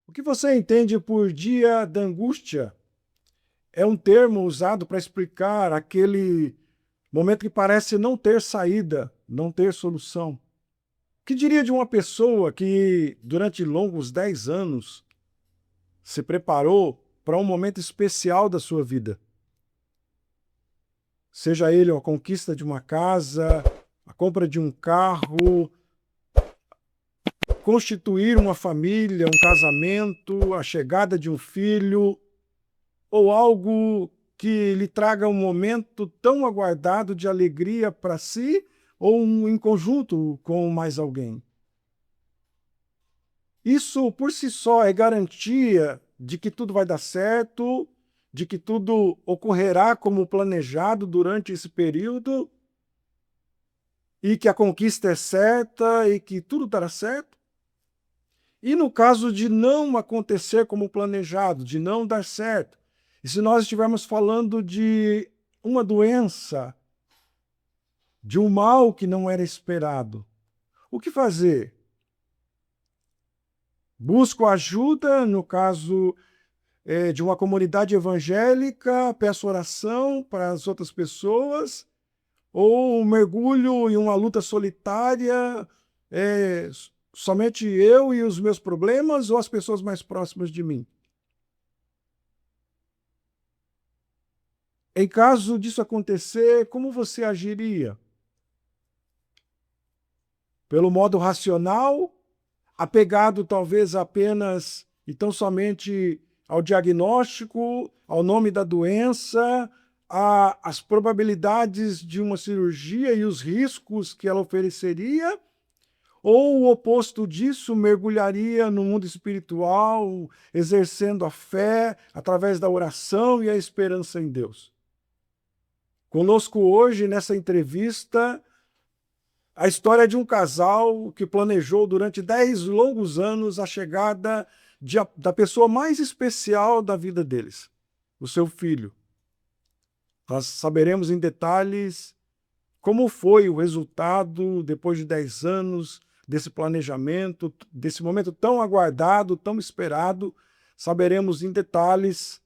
O que você entende por dia da angústia? É um termo usado para explicar aquele momento que parece não ter saída, não ter solução. O que diria de uma pessoa que, durante longos 10 anos, se preparou para um momento especial da sua vida? Seja ele a conquista de uma casa, a compra de um carro, constituir uma família, um casamento, a chegada de um filho, ou algo que lhe traga um momento tão aguardado de alegria para si, ou em conjunto com mais alguém. Isso por si só é garantia de que tudo vai dar certo, de que tudo ocorrerá como planejado durante esse período, e que a conquista é certa e que tudo dará certo. E no caso de não acontecer como planejado, de não dar certo, e se nós estivermos falando de uma doença, de um mal que não era esperado, o que fazer? Busco ajuda, no caso de uma comunidade evangélica, peço oração para as outras pessoas, ou mergulho em uma luta solitária, é, somente eu e os meus problemas, ou as pessoas mais próximas de mim? Em caso disso acontecer, como você agiria? Pelo modo racional, apegado talvez apenas e tão somente ao diagnóstico, ao nome da doença, às probabilidades de uma cirurgia e os riscos que ela ofereceria, ou o oposto disso, mergulharia no mundo espiritual, exercendo a fé através da oração e a esperança em Deus? Conosco hoje, nessa entrevista, a história de um casal que planejou durante 10 longos anos a chegada da pessoa mais especial da vida deles, o seu filho. Nós saberemos em detalhes como foi o resultado depois de 10 anos desse planejamento, desse momento tão aguardado, tão esperado. Saberemos em detalhes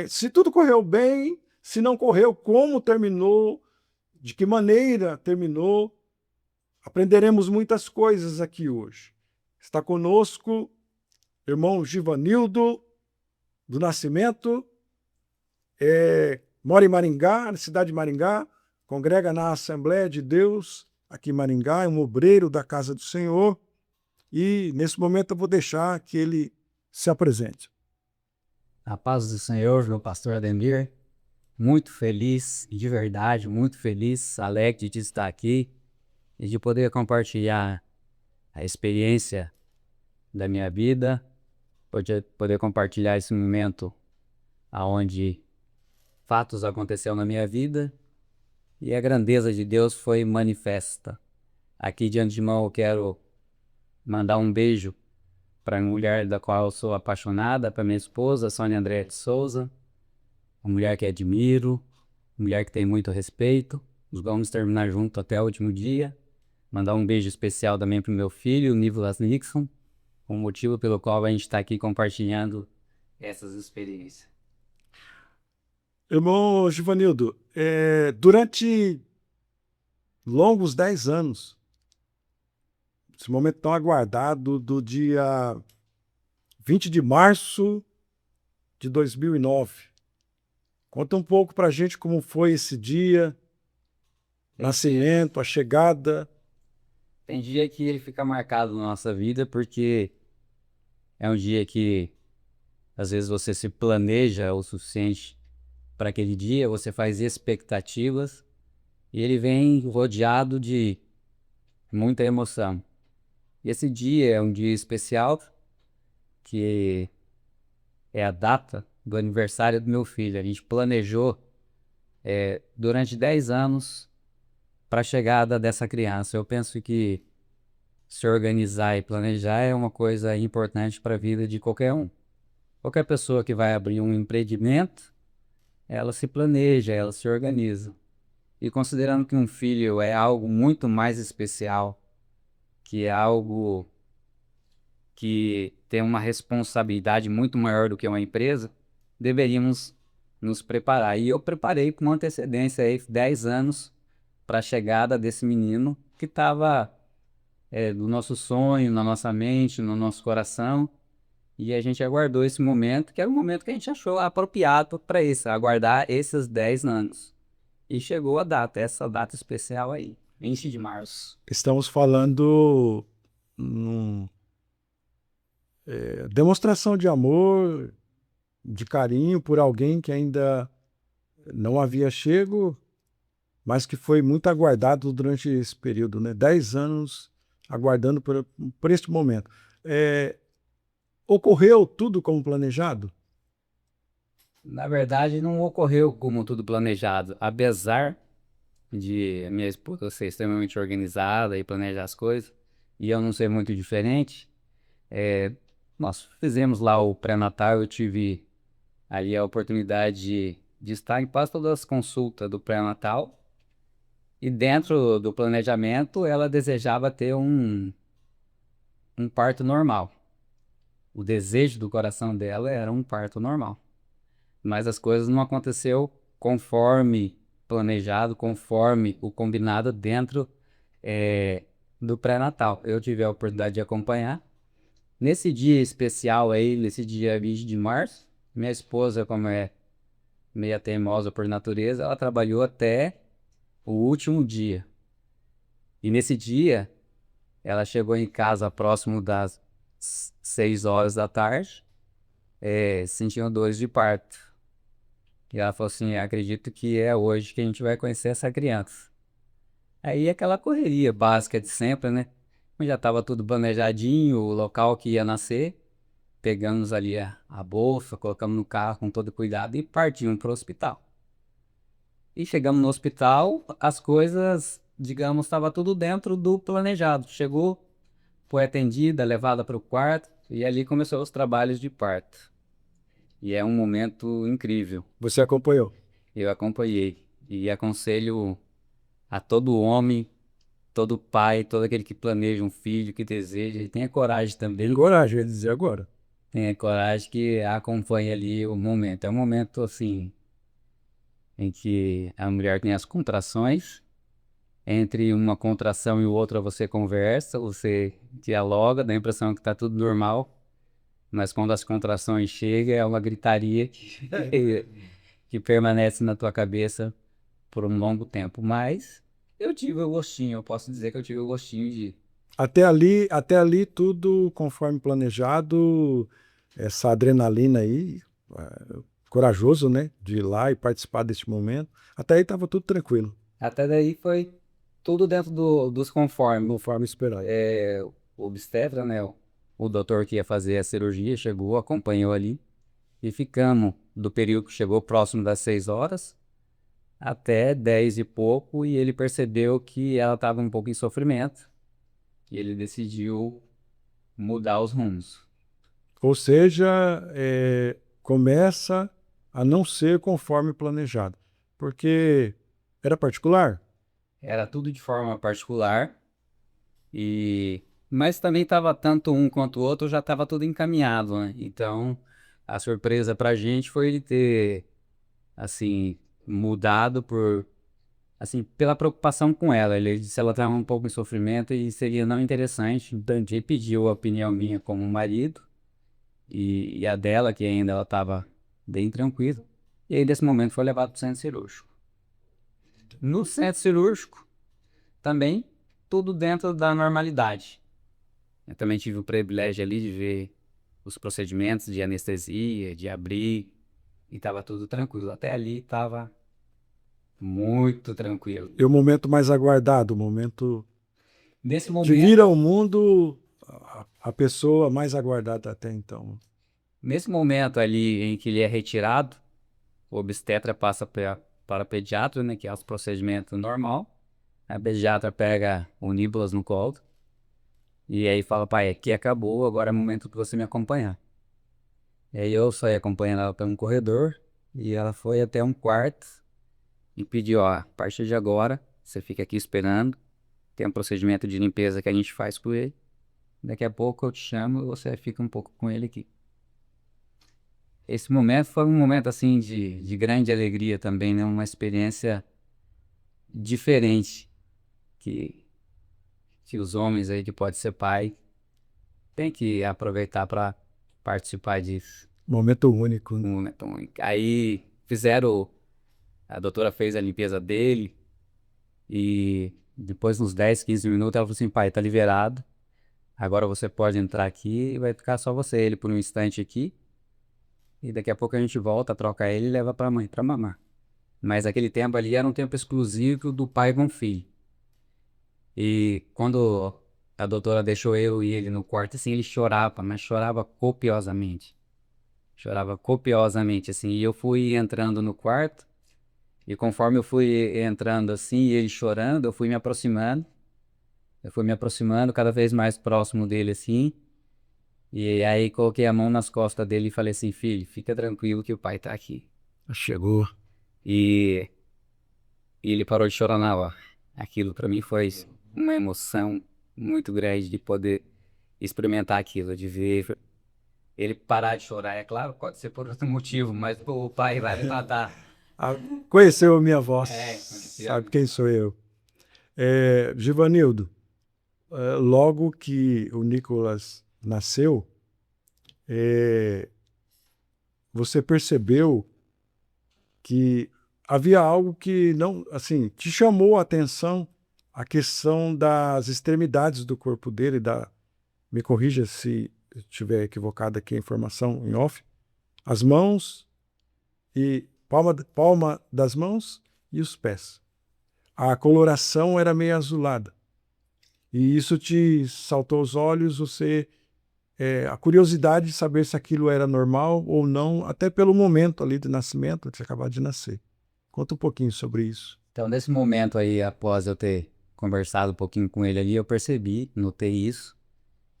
se tudo correu bem, se não correu, como terminou, de que maneira terminou. Aprenderemos muitas coisas aqui hoje. Está conosco irmão Givanildo do Nascimento, mora em Maringá, na cidade de Maringá, congrega na Assembleia de Deus, aqui em Maringá, é um obreiro da casa do Senhor, e nesse momento eu vou deixar que ele se apresente. A paz do Senhor, meu pastor Ademir, muito feliz, de verdade, muito feliz, alegre de estar aqui e de poder compartilhar a experiência da minha vida, poder compartilhar esse momento aonde fatos aconteceram na minha vida e a grandeza de Deus foi manifesta. Aqui de antemão eu quero mandar um beijo para a mulher da qual eu sou apaixonada, para minha esposa, Sônia André de Souza, uma mulher que admiro, mulher que tem muito respeito. Nós vamos terminar junto até o último dia. Mandar um beijo especial também para o meu filho, Nicolas Nixon, o motivo pelo qual a gente está aqui compartilhando essas experiências. Irmão Givanildo, durante longos 10 anos, esse momento tão aguardado do dia 20 de março de 2009, conta um pouco para a gente como foi esse dia, nascimento, a chegada. Tem dia que ele fica marcado na nossa vida porque é um dia que às vezes você se planeja o suficiente para aquele dia, você faz expectativas e ele vem rodeado de muita emoção. E esse dia é um dia especial, que é a data do aniversário do meu filho. A gente planejou durante 10 anos para a chegada dessa criança. Eu penso que se organizar e planejar é uma coisa importante para a vida de qualquer um. Qualquer pessoa que vai abrir um empreendimento, ela se planeja, ela se organiza. E considerando que um filho é algo muito mais especial, que é algo que tem uma responsabilidade muito maior do que uma empresa, deveríamos nos preparar. E eu preparei com antecedência aí 10 anos para a chegada desse menino que estava do nosso sonho, na nossa mente, no nosso coração. E a gente aguardou esse momento, que era o momento que a gente achou apropriado para isso, aguardar esses 10 anos. E chegou a data, essa data especial aí, 20 de março. Estamos falando demonstração de amor, de carinho por alguém que ainda não havia chego, mas que foi muito aguardado durante esse período, né? 10 anos aguardando por este momento. Ocorreu tudo como planejado? Na verdade, não ocorreu como tudo planejado, apesar de minha esposa ser extremamente organizada e planejar as coisas, e eu não ser muito diferente. Nós fizemos lá o pré-natal, eu tive ali a oportunidade de estar em quase todas as consultas do pré-natal, e dentro do planejamento ela desejava ter um parto normal. O desejo do coração dela era um parto normal. Mas as coisas não aconteceu conforme planejado, conforme o combinado dentro do pré-natal. Eu tive a oportunidade de acompanhar. Nesse dia especial aí, nesse dia 20 de março, minha esposa, como é meia teimosa por natureza, ela trabalhou até o último dia. E nesse dia, ela chegou em casa próximo das 6 horas da tarde, sentindo dores de parto. E ela falou assim, acredito que é hoje que a gente vai conhecer essa criança. Aí aquela correria básica de sempre, né? Já estava tudo planejadinho, o local que ia nascer. Pegamos ali a bolsa, colocamos no carro com todo cuidado e partimos para o hospital. E chegamos no hospital, as coisas, digamos, estava tudo dentro do planejado. Chegou, foi atendida, levada para o quarto e ali começou os trabalhos de parto. E é um momento incrível. Você acompanhou? Eu acompanhei e aconselho a todo homem, todo pai, todo aquele que planeja um filho, que deseja, e tenha coragem também. Coragem, eu ia dizer agora. Tenha coragem que acompanhe ali o momento. É um momento assim em que a mulher tem as contrações. Entre uma contração e outra você conversa, você dialoga, dá a impressão que está tudo normal. Mas quando as contrações chegam, é uma gritaria que permanece na tua cabeça por um longo tempo. Mas eu tive o gostinho, eu posso dizer que eu tive o gostinho de. Até ali tudo conforme planejado, essa adrenalina aí, corajoso, né, de ir lá e participar desse momento. Até aí estava tudo tranquilo, Até daí foi tudo dentro dos conformes. conforme esperado. O obstetra, né? O doutor que ia fazer a cirurgia chegou, acompanhou ali e ficamos do período que chegou próximo das 6 horas até 10 e pouco e ele percebeu que ela estava um pouco em sofrimento e ele decidiu mudar os rumos. Ou seja, começa a não ser conforme planejado, porque era particular. Era tudo de forma particular e mas também estava tanto um quanto o outro já estava tudo encaminhado, né? Então a surpresa para a gente foi ele ter assim mudado por assim, pela preocupação com ela. Ele disse que ela estava um pouco em sofrimento e seria não interessante. Então, ele pediu a opinião minha como marido e a dela, que ainda ela estava bem tranquila. E aí, nesse momento, foi levado para o centro cirúrgico. No centro cirúrgico, também, tudo dentro da normalidade. Eu também tive o privilégio ali de ver os procedimentos de anestesia, de abrir, e estava tudo tranquilo. Até ali estava muito tranquilo. E o momento mais aguardado, o momento Nesse que momento, vira o mundo a pessoa mais aguardada até então. Nesse momento ali em que ele é retirado, o obstetra passa para o pediatra, né, que é o procedimento normal. A pediatra pega o Nicolas no colo e aí fala, pai, aqui acabou, agora é o momento de você me acompanhar. E aí eu saí acompanhando ela pelo corredor e ela foi até um quarto e pediu, ó, a partir de agora, você fica aqui esperando, tem um procedimento de limpeza que a gente faz com ele. daqui a pouco eu te chamo e você fica um pouco com ele aqui. Esse momento foi um momento, assim, de grande alegria também, né? Uma experiência diferente que, que os homens aí que pode ser pai tem que aproveitar para participar disso. Momento único, né? Um momento único. Aí fizeram, a doutora fez a limpeza dele e depois uns 10, 15 minutos ela falou assim, pai, tá liberado. Agora você pode entrar aqui e vai ficar só você e ele por um instante aqui. E daqui a pouco a gente volta, troca ele e leva pra mãe, pra mamar. Mas aquele tempo ali era um tempo exclusivo do pai com o filho. E quando a doutora deixou eu e ele no quarto, assim, ele chorava, mas chorava copiosamente. Chorava copiosamente, assim. E eu fui entrando no quarto, e conforme eu fui entrando assim, e ele chorando, eu fui me aproximando. Eu fui me aproximando cada vez mais próximo dele, assim. E aí coloquei a mão nas costas dele e falei assim, filho, fica tranquilo que o pai tá aqui. Chegou. E, e ele parou de chorar na hora. Aquilo pra mim foi uma emoção muito grande de poder experimentar aquilo, de ver ele parar de chorar. É claro, pode ser por outro motivo, mas pô, o pai vai levantar. Ah, conheceu a minha voz, É, sabe quem sou eu. Givanildo, logo que o Nicolas nasceu, você percebeu que havia algo que não, assim, te chamou a atenção, a questão das extremidades do corpo dele, me corrija se estiver equivocada aqui a informação em off, as mãos e palma das mãos e os pés. A coloração era meio azulada. E isso te saltou aos olhos, a curiosidade de saber se aquilo era normal ou não, até pelo momento ali de nascimento, de acabar de nascer. Conta um pouquinho sobre isso. Então, nesse momento aí, após eu ter conversado um pouquinho com ele ali, eu percebi, notei isso,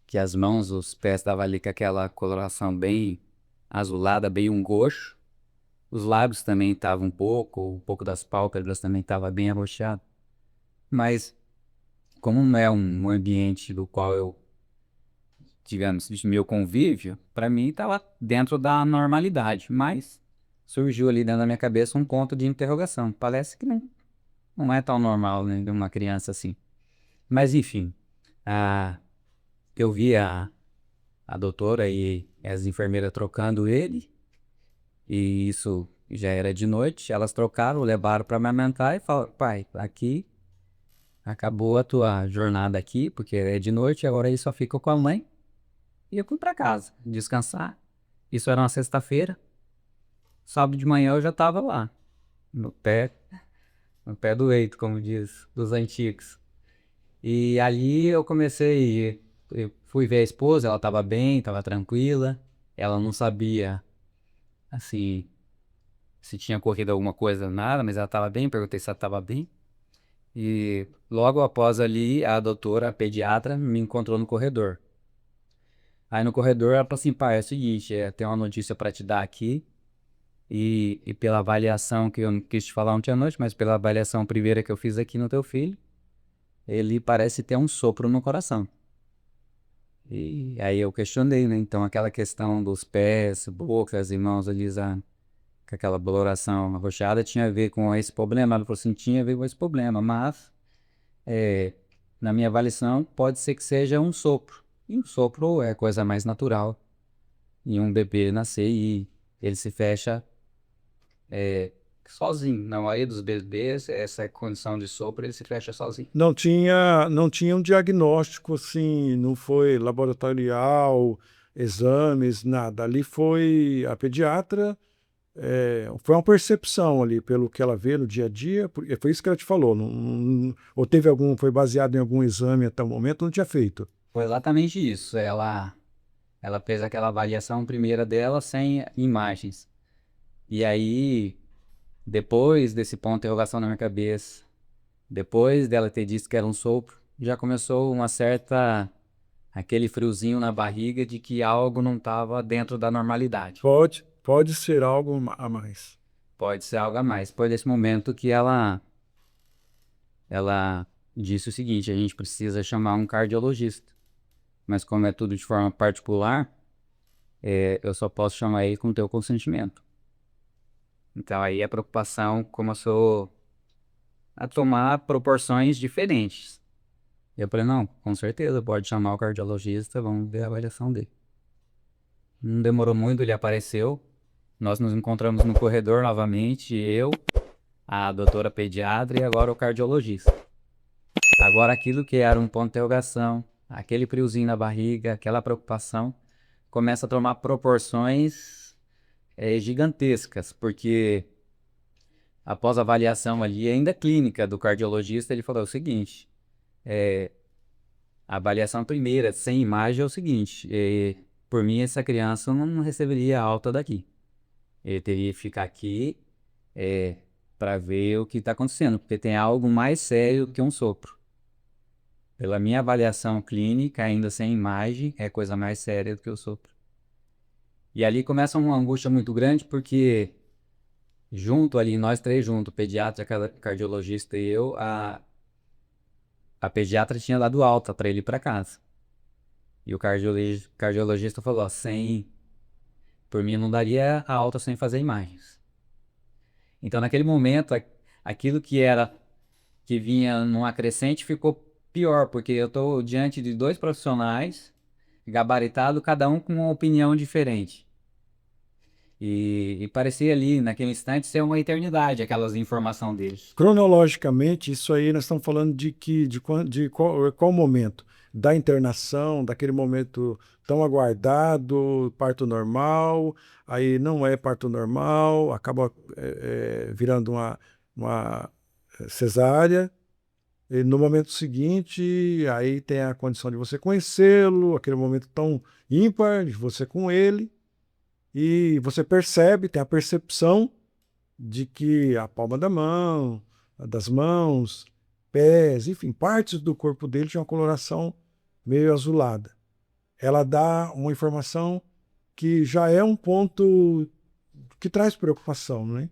que as mãos, os pés estavam ali com aquela coloração bem azulada, bem um roxo. Os lábios também estavam um pouco das pálpebras também estava bem arroxeado. Mas, como não é um ambiente do qual eu, digamos, de meu convívio, para mim estava dentro da normalidade. Mas surgiu ali dentro da minha cabeça um ponto de interrogação. Parece que não é tão normal, né, de uma criança assim. Mas, enfim, a, eu vi a doutora e as enfermeiras trocando ele, e isso já era de noite. Elas trocaram, levaram para amamentar e falaram: pai, aqui acabou a tua jornada aqui, porque é de noite, agora ele só fica com a mãe. E eu fui para casa, descansar. Isso era uma sexta-feira. Sábado de manhã eu já estava lá, no pé do leito, como diz, dos antigos. E ali eu comecei, eu fui ver a esposa, ela estava bem, estava tranquila. Ela não sabia, assim, se tinha ocorrido alguma coisa, nada, mas ela estava bem, perguntei se ela estava bem. E logo após ali, a doutora, a pediatra, me encontrou no corredor. Aí no corredor ela falou assim, pai, é o seguinte, tem uma notícia para te dar aqui. E pela avaliação que eu não quis te falar ontem à noite, mas pela avaliação primeira que eu fiz aqui no teu filho, ele parece ter um sopro no coração. E aí eu questionei, né? Então aquela questão dos pés, bocas e mãos ali, com aquela coloração arroxeada, tinha a ver com esse problema. Ela falou assim, tinha a ver com esse problema, mas na minha avaliação pode ser que seja um sopro. E um sopro é a coisa mais natural em um bebê nascer e ele se fecha sozinho. Na maioria dos bebês, essa condição de sopro, ele se fecha sozinho. Não tinha um diagnóstico assim, não foi laboratorial, exames, nada. Ali foi a pediatra, foi uma percepção ali, pelo que ela vê no dia a dia, foi isso que ela te falou, ou foi baseado em algum exame até o momento, não tinha feito. Foi exatamente isso. Ela fez aquela avaliação primeira dela sem imagens. E aí, depois desse ponto de interrogação na minha cabeça, depois dela ter dito que era um sopro, já começou aquele friozinho na barriga de que algo não estava dentro da normalidade. Pode ser algo a mais. Pode ser algo a mais. Foi desse momento que ela disse o seguinte, a gente precisa chamar um cardiologista. mas como é tudo de forma particular, eu só posso chamar ele com o teu consentimento. Então aí a preocupação começou a tomar proporções diferentes. E eu falei, não, com certeza, pode chamar o cardiologista, vamos ver a avaliação dele. Não demorou muito, ele apareceu, nós nos encontramos no corredor novamente, eu, a doutora pediatra e agora o cardiologista. Agora aquilo que era um ponto de interrogação, aquele friozinho na barriga, aquela preocupação, começa a tomar proporções gigantescas, porque após a avaliação ali, ainda clínica do cardiologista, ele falou o seguinte, a avaliação primeira, sem imagem, é o seguinte, por mim essa criança não receberia alta daqui. Ele teria que ficar aqui para ver o que está acontecendo, porque tem algo mais sério que um sopro. Pela minha avaliação clínica, ainda sem imagem, é coisa mais séria do que o sopro. E ali começa uma angústia muito grande, porque junto ali, nós três juntos, pediatra, cardiologista e eu, a pediatra tinha dado alta para ele ir para casa. E o cardiologista falou, por mim não daria a alta sem fazer imagens. Então naquele momento, aquilo que vinha numa crescente ficou pior, porque eu estou diante de dois profissionais gabaritados, cada um com uma opinião diferente. E parecia ali, naquele instante, ser uma eternidade, aquelas informações deles. Cronologicamente, isso aí nós estamos falando de qual momento? Da internação, daquele momento tão aguardado, parto normal, aí não é parto normal, acaba virando uma cesárea. E no momento seguinte, aí tem a condição de você conhecê-lo, aquele momento tão ímpar de você com ele, e você percebe, tem a percepção de que a palma da mão, das mãos, pés, enfim, partes do corpo dele tinham uma coloração meio azulada. Ela dá uma informação que já é um ponto que traz preocupação, né?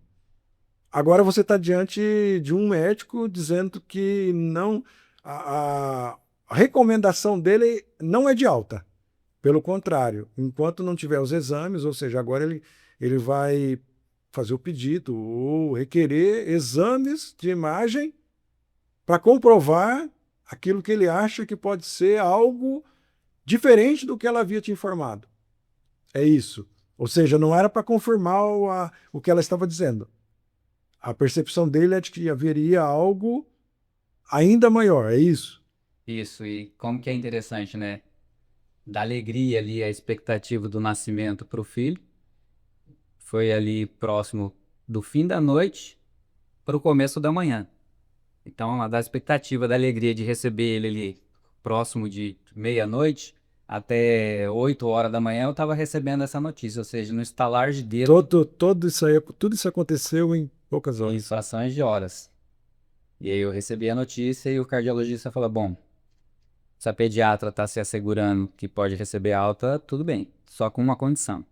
Agora você está diante de um médico dizendo que não a recomendação dele não é de alta. Pelo contrário, enquanto não tiver os exames, ou seja, agora ele vai fazer o pedido ou requerer exames de imagem para comprovar aquilo que ele acha que pode ser algo diferente do que ela havia te informado. É isso. Ou seja, não era para confirmar o que ela estava dizendo. A percepção dele é de que haveria algo ainda maior, é isso? Isso, e como que é interessante, né? Da alegria ali, a expectativa do nascimento para o filho, foi ali próximo do fim da noite para o começo da manhã. Então, da expectativa, da alegria de receber ele ali próximo de meia-noite até 8 horas da manhã, eu estava recebendo essa notícia, ou seja, no estalar de dedo, Tudo isso aconteceu em poucas em horas. frações de horas. E aí eu recebi a notícia e o cardiologista falou, bom, se a pediatra está se assegurando que pode receber alta, tudo bem, só com uma condição.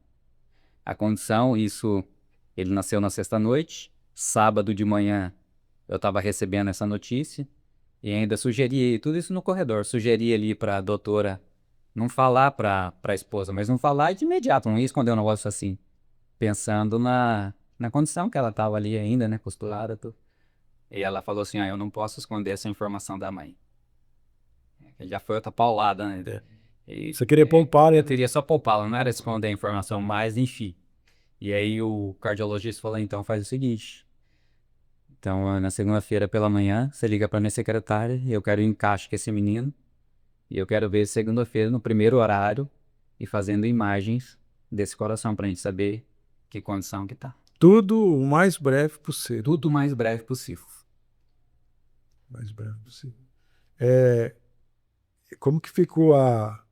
A condição, ele nasceu na sexta-noite, sábado de manhã eu estava recebendo essa notícia e ainda sugeri, tudo isso no corredor, sugeri ali para a doutora não falar para a esposa, mas não falar de imediato, não ia esconder um negócio assim, pensando na condição que ela estava ali ainda, né, costurada, tudo. E ela falou assim, eu não posso esconder essa informação da mãe. Já foi outra paulada, né? E, Você queria poupar, eu né? teria só poupá-la, não era esconder a informação, mas enfim. E aí o cardiologista falou, então faz o seguinte, então na segunda-feira pela manhã, você liga para minha secretária, eu quero encaixe com esse menino, e eu quero ver segunda-feira no primeiro horário e fazendo imagens desse coração pra gente saber que condição que tá. Tudo o mais breve possível. Tudo o mais breve possível. Mais breve possível. Como que ficou a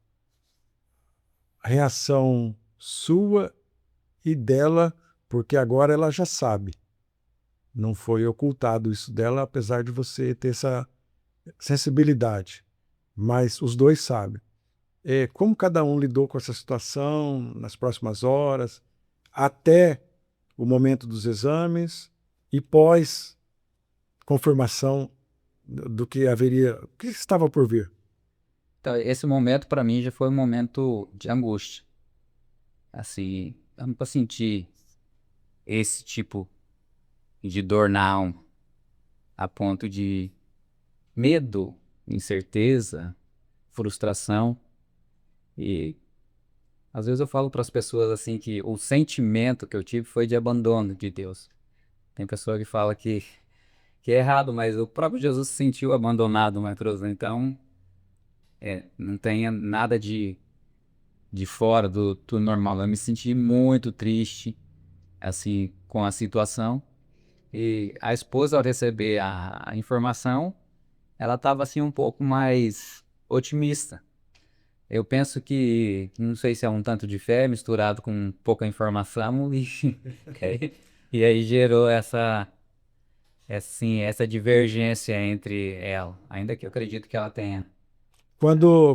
reação sua e dela, porque agora ela já sabe. Não foi ocultado isso dela, apesar de você ter essa sensibilidade. Mas os dois sabem. Como cada um lidou com essa situação nas próximas horas, até o momento dos exames e pós confirmação do que haveria, o que estava por vir. Então, esse momento para mim já foi um momento de angústia. Assim, eu nunca senti esse tipo de dor na alma, a ponto de medo, incerteza, frustração. E às vezes eu falo para as pessoas assim que o sentimento que eu tive foi de abandono de Deus. Tem pessoa que fala que é errado, mas o próprio Jesus se sentiu abandonado, Matheus. Então, não tem nada de fora do normal. Eu me senti muito triste, assim, com a situação. E a esposa, ao receber a informação, ela estava, assim, um pouco mais otimista. Eu penso que, não sei se é um tanto de fé misturado com pouca informação e aí gerou essa divergência entre ela, ainda que eu acredito que ela tenha.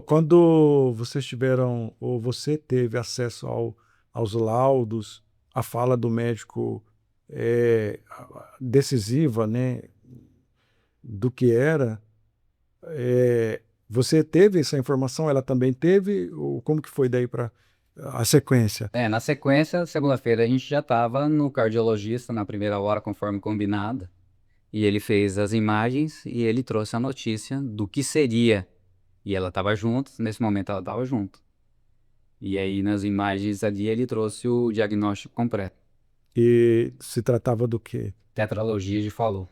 Quando vocês tiveram, ou você teve acesso aos laudos, a fala do médico decisiva, né, do que era, você teve essa informação? Ela também teve? Ou como que foi daí para a sequência? Na sequência, segunda-feira, a gente já estava no cardiologista na primeira hora, conforme combinado, e ele fez as imagens e ele trouxe a notícia do que seria. E ela estava junto, nesse momento ela estava junto. E aí, nas imagens ali, ele trouxe o diagnóstico completo. E se tratava do quê? Tetralogia de Fallot.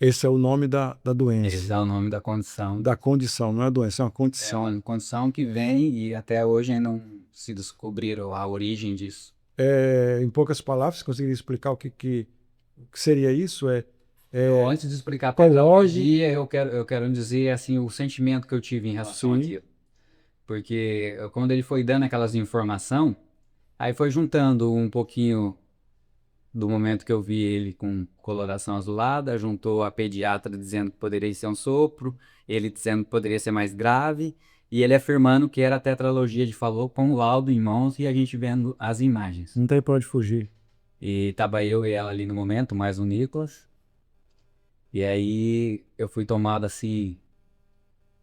Esse é o nome da Esse doença, é o nome da condição. da condição, não é doença, é uma É condição. uma condição que vem e até hoje ainda não se descobriram a origem disso. Em poucas palavras, você conseguiria explicar o que seria isso? Antes de explicar a Psicológico. tetralogia, eu quero dizer assim, o sentimento que eu tive em relação Sim. àquilo. Porque quando ele foi dando aquelas informações, aí foi juntando um pouquinho do momento que eu vi ele com coloração azulada, juntou a pediatra dizendo que poderia ser um sopro, ele dizendo que poderia ser mais grave, e ele afirmando que era a tetralogia de Fallot com o laudo em mãos e a gente vendo as imagens. Não tem pra onde fugir. E tava eu e ela ali no momento, mais o Nicolas, e aí eu fui tomado assim,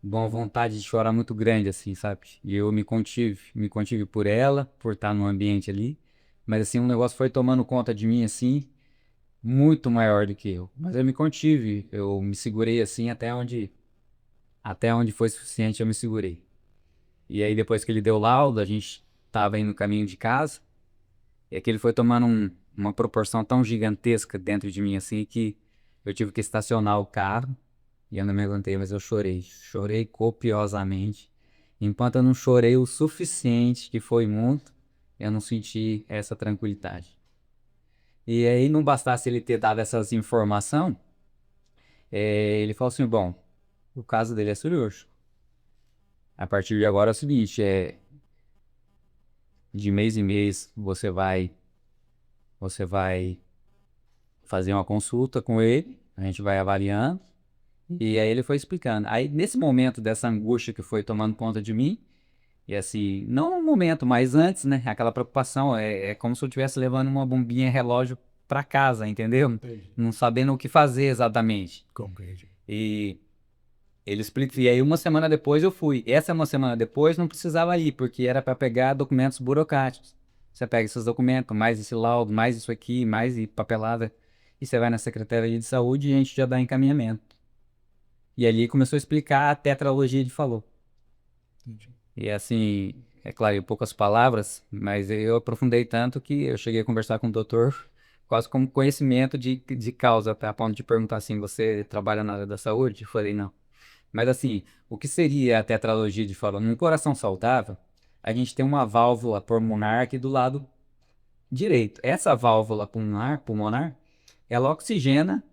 de uma vontade de chorar muito grande, assim, sabe? E eu me contive por ela, por estar no ambiente ali, mas assim, um negócio foi tomando conta de mim, assim, muito maior do que eu. Mas eu me contive, eu me segurei assim até onde foi suficiente eu me segurei. E aí depois que ele deu o laudo, a gente tava indo no caminho de casa, e aquele foi tomando uma proporção tão gigantesca dentro de mim assim que eu tive que estacionar o carro e eu não me aguentei, mas eu chorei, chorei copiosamente. Enquanto eu não chorei o suficiente, que foi muito, eu não senti essa tranquilidade. E aí não bastasse ele ter dado essas informações, ele falou assim, bom, o caso dele é cirúrgico. A partir de agora é o seguinte, de mês em mês você vai fazer uma consulta com ele, a gente vai avaliando, e aí ele foi explicando. Aí nesse momento dessa angústia que foi tomando conta de mim, e assim, não no momento, mas antes, né, aquela preocupação, é como se eu estivesse levando uma bombinha relógio para casa, entendeu? Entendi. Não sabendo o que fazer exatamente. Compreende. E ele explicou, e aí uma semana depois eu fui. Essa uma semana depois não precisava ir, porque era para pegar documentos burocráticos. Você pega esses documentos, mais esse laudo, mais isso aqui, mais e papelada, e você vai na Secretaria de Saúde e a gente já dá encaminhamento. E ali começou a explicar a tetralogia de Fallot. Entendi. E assim, é claro, em poucas palavras, mas eu aprofundei tanto que eu cheguei a conversar com o doutor quase como conhecimento de causa, até a ponto de perguntar assim, você trabalha na área da saúde? Eu falei, não. Mas assim, o que seria a tetralogia de Fallot? Num coração saudável, a gente tem uma válvula pulmonar aqui do lado direito. Essa válvula pulmonar, ela oxigena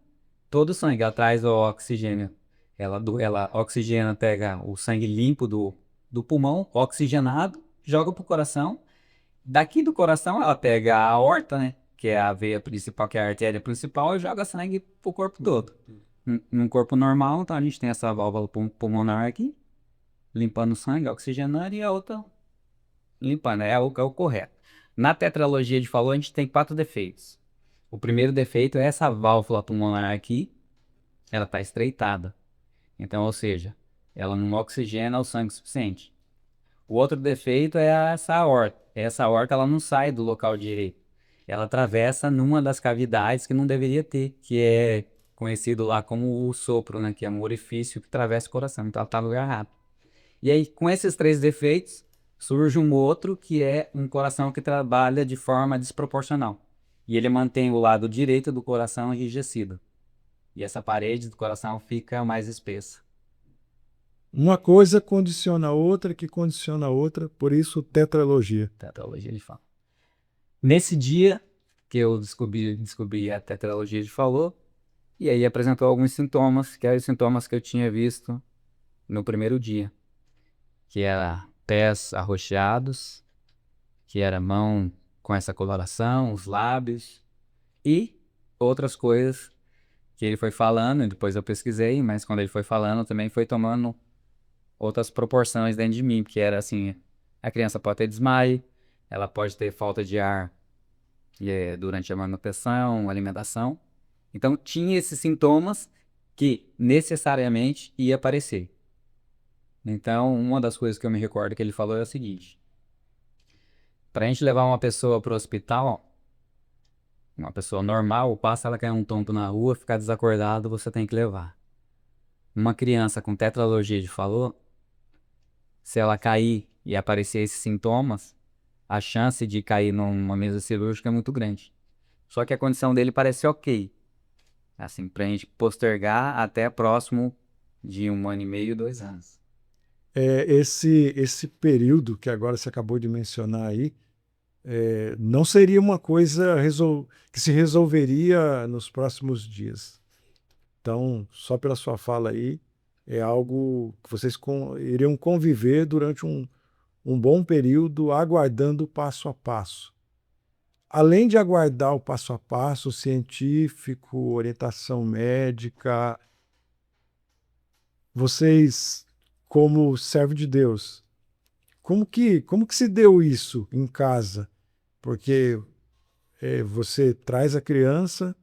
todo o sangue, ela traz o oxigênio. Ela oxigena, pega o sangue limpo do pulmão, oxigenado, joga pro coração. Daqui do coração, ela pega a aorta, né? Que é a veia principal, que é a artéria principal, e joga sangue pro corpo todo. Num corpo normal, então a gente tem essa válvula pulmonar aqui, limpando o sangue, oxigenando, e a outra limpando. É o correto. Na tetralogia de Fallot, a gente tem 4 defeitos. O primeiro defeito é essa válvula pulmonar aqui, ela está estreitada. Então, ou seja, ela não oxigena o sangue suficiente. O outro defeito é essa aorta. Essa aorta ela não sai do local direito. Ela atravessa numa das cavidades que não deveria ter, que é conhecido lá como o sopro, né? Que é um orifício que atravessa o coração. Então ela está no lugar errado. E aí, com esses três defeitos, surge um outro que é um coração que trabalha de forma desproporcional. E ele mantém o lado direito do coração enrijecido. E essa parede do coração fica mais espessa. Uma coisa condiciona a outra, que condiciona a outra, por isso tetralogia. Tetralogia ele fala. Nesse dia que eu descobri a tetralogia ele falou, e aí apresentou alguns sintomas, que eram os sintomas que eu tinha visto no primeiro dia. Que era pés arroxeados, que era mão com essa coloração, os lábios e outras coisas que ele foi falando, e depois eu pesquisei, mas quando ele foi falando também foi tomando outras proporções dentro de mim, que era assim, a criança pode ter desmaio, ela pode ter falta de ar durante a manutenção, alimentação. Então tinha esses sintomas que necessariamente ia aparecer. Então, uma das coisas que eu me recordo que ele falou é o seguinte: para a gente levar uma pessoa para o hospital, uma pessoa normal, passa ela cair um tombo na rua, ficar desacordado, você tem que levar. Uma criança com tetralogia de Fallot, se ela cair e aparecer esses sintomas, a chance de cair numa mesa cirúrgica é muito grande. Só que a condição dele parece ok. Assim, pra gente postergar até próximo de 1 ano e meio, 2 anos. Esse período que agora você acabou de mencionar aí, não seria uma coisa que se resolveria nos próximos dias. Então, só pela sua fala aí, é algo que vocês iriam conviver durante um bom período, aguardando o passo a passo. Além de aguardar o passo a passo científico, orientação médica, vocês, como servo de Deus, como que se deu isso em casa? Porque você traz a criança,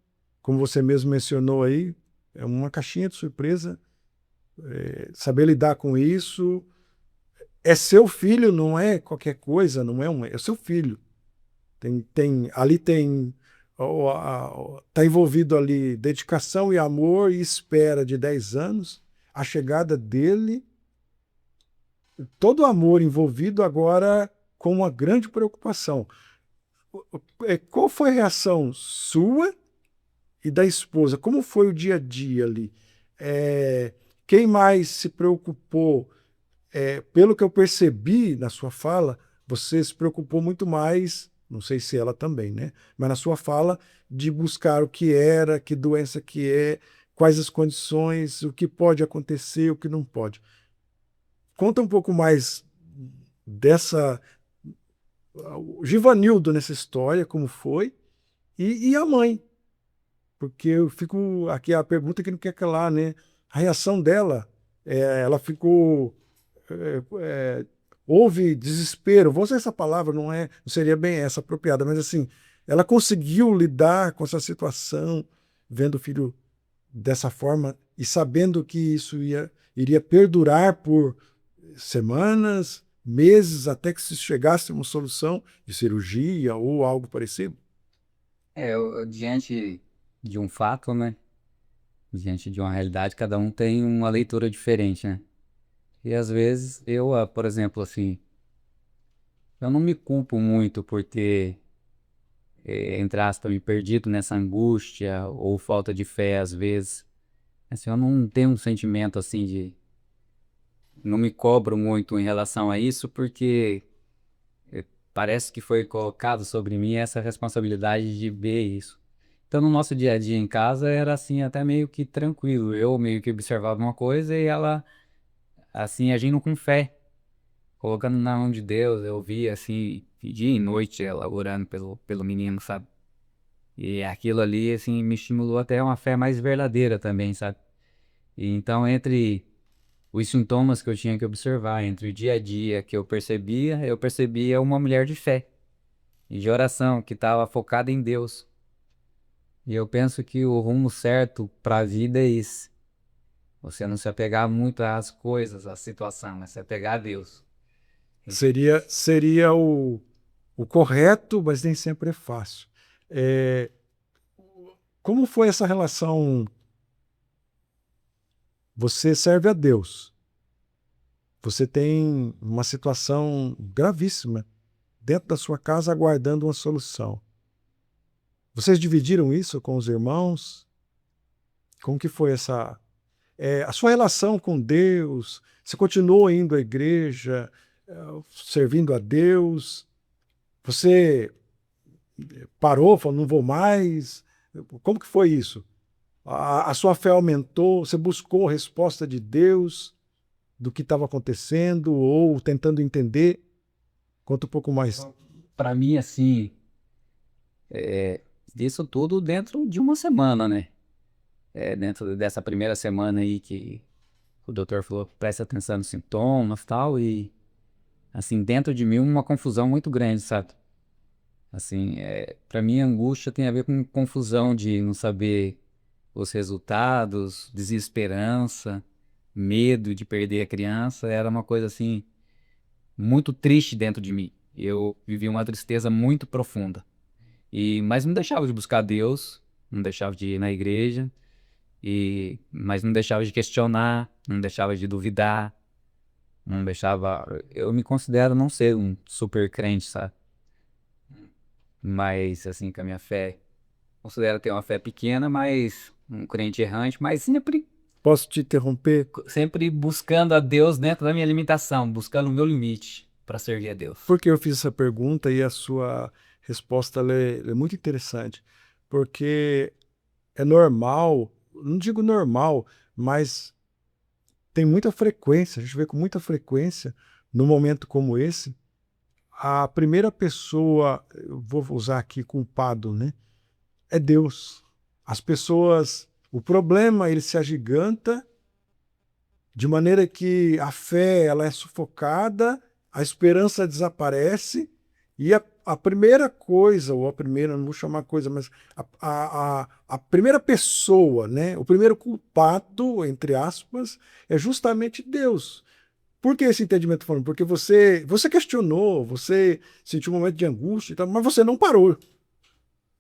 como você mesmo mencionou aí, é uma caixinha de surpresa, saber lidar com isso. É seu filho, não é qualquer coisa, não é seu filho. Ali tem está envolvido ali dedicação e amor e espera de 10 anos, a chegada dele, todo o amor envolvido agora com uma grande preocupação. Qual foi a reação sua e da esposa? Como foi o dia a dia ali? Quem mais se preocupou? Pelo que eu percebi na sua fala, você se preocupou muito mais, não sei se ela também, né? Mas na sua fala, de buscar o que era, que doença que é, quais as condições, o que pode acontecer, o que não pode. Conta um pouco mais dessa. O Givanildo nessa história, como foi, e a mãe. Porque eu fico. Aqui a pergunta que não quer calar, né? A reação dela, ela ficou. Houve desespero. Vou usar essa palavra, não seria bem essa apropriada, mas assim, ela conseguiu lidar com essa situação, vendo o filho dessa forma e sabendo que isso iria perdurar por semanas, meses, até que se chegasse a uma solução de cirurgia ou algo parecido. Diante de um fato, né? Diante de uma realidade, cada um tem uma leitura diferente, né? E às vezes eu, por exemplo, assim, eu não me culpo muito por ter, entre aspas, me perdido nessa angústia ou falta de fé às vezes. Assim, eu não tenho um sentimento assim de. Não me cobro muito em relação a isso, porque parece que foi colocado sobre mim essa responsabilidade de ver isso. Então, no nosso dia a dia em casa era assim, até meio que tranquilo. Eu meio que observava uma coisa e ela, assim, agindo com fé, colocando na mão de Deus. Eu via, assim, dia e noite ela orando pelo menino, sabe? E aquilo ali, assim, me estimulou até uma fé mais verdadeira também, sabe? E então, entre os sintomas que eu tinha que observar, entre o dia a dia que eu percebia uma mulher de fé e de oração, que estava focada em Deus. E eu penso que o rumo certo para a vida é esse. Você não se apegar muito às coisas, à situação, mas se apegar a Deus. Seria o correto, mas nem sempre é fácil. É, como foi essa relação? Você serve a Deus. Você tem uma situação gravíssima dentro da sua casa aguardando uma solução. Vocês dividiram isso com os irmãos? Como que foi a sua relação com Deus? Você continuou indo à igreja, servindo a Deus? Você parou, falou, não vou mais? Como que foi isso? A sua fé aumentou? Você buscou a resposta de Deus do que estava acontecendo ou tentando entender? Conta um pouco mais. Para mim, assim, isso tudo dentro de uma semana, né? Dentro dessa primeira semana aí que o doutor falou, presta atenção nos sintomas e tal, e assim, dentro de mim uma confusão muito grande, sabe? Assim, para mim a angústia tem a ver com confusão de não saber os resultados, desesperança, medo de perder a criança, era uma coisa assim muito triste dentro de mim. Eu vivi uma tristeza muito profunda. Mas não deixava de buscar Deus, não deixava de ir na igreja, mas não deixava de questionar, não deixava de duvidar, não deixava. Eu me considero não ser um super crente, sabe? Mas, assim, com a minha fé, considero ter uma fé pequena, mas um crente errante, mas Posso te interromper? sempre buscando a Deus dentro da minha limitação, buscando o meu limite para servir a Deus. Por que eu fiz essa pergunta e a sua resposta ela é muito interessante? Porque é normal, não digo normal, mas tem muita frequência, a gente vê com muita frequência, num momento como esse, a primeira pessoa, eu vou usar aqui culpado, né? É Deus. As pessoas, o problema ele se agiganta de maneira que a fé ela é sufocada, a esperança desaparece e a primeira coisa, ou a primeira, não vou chamar coisa, mas a primeira pessoa, né, o primeiro culpado, entre aspas, é justamente Deus. Por que esse entendimento falando? Porque você questionou, você sentiu um momento de angústia, e tal, mas você não parou.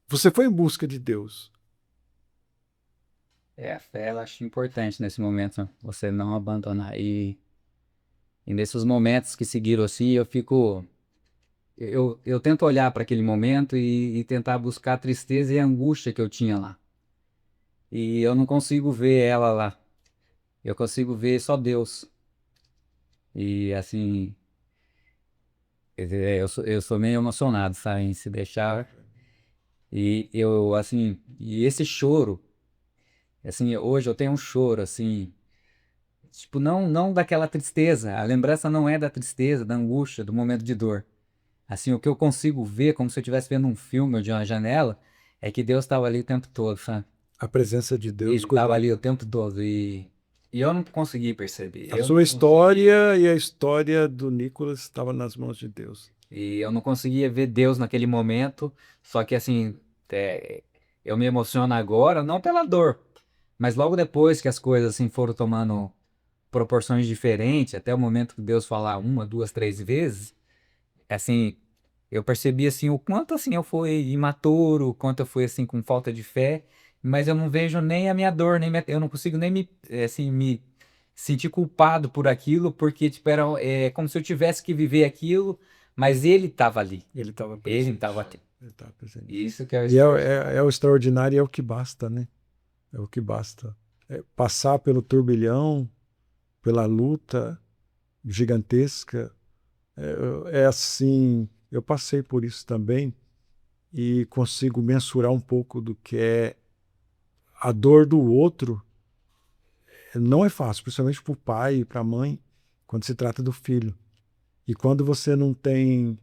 Você foi em busca de Deus. A fé, eu acho importante nesse momento, você não abandonar. E nesses momentos que seguiram assim, eu fico. Eu tento olhar para aquele momento e tentar buscar a tristeza e a angústia que eu tinha lá. E eu não consigo ver ela lá. Eu consigo ver só Deus. E assim, eu sou meio emocionado, sabe, em se deixar. E esse choro, assim, hoje eu tenho um choro, assim, tipo, não daquela tristeza. A lembrança não é da tristeza, da angústia, do momento de dor. Assim, o que eu consigo ver, como se eu estivesse vendo um filme ou de uma janela, é que Deus estava ali o tempo todo, sabe? A presença de Deus Ele estava ali o tempo todo e eu não consegui perceber. A Eu sua não história e a história do Nicolas estavam nas mãos de Deus. E eu não conseguia ver Deus naquele momento, só que assim, eu me emociono agora, não pela dor, mas logo depois que as coisas assim foram tomando proporções diferentes, até o momento que Deus falar uma, duas, três vezes, assim, eu percebi assim o quanto assim eu fui imaturo, o quanto eu fui assim com falta de fé, mas eu não vejo nem a minha dor, eu não consigo nem me sentir culpado por aquilo, porque tipo, como se eu tivesse que viver aquilo, mas ele estava ali, Ele estava ele presente. estava aqui. Ele estava presente. Isso que é o E é o extraordinário e é o que basta, né? É o que basta. É passar pelo turbilhão, pela luta gigantesca. É assim, eu passei por isso também e consigo mensurar um pouco do que é a dor do outro. Não é fácil, principalmente para o pai e para a mãe, quando se trata do filho. E quando você não tem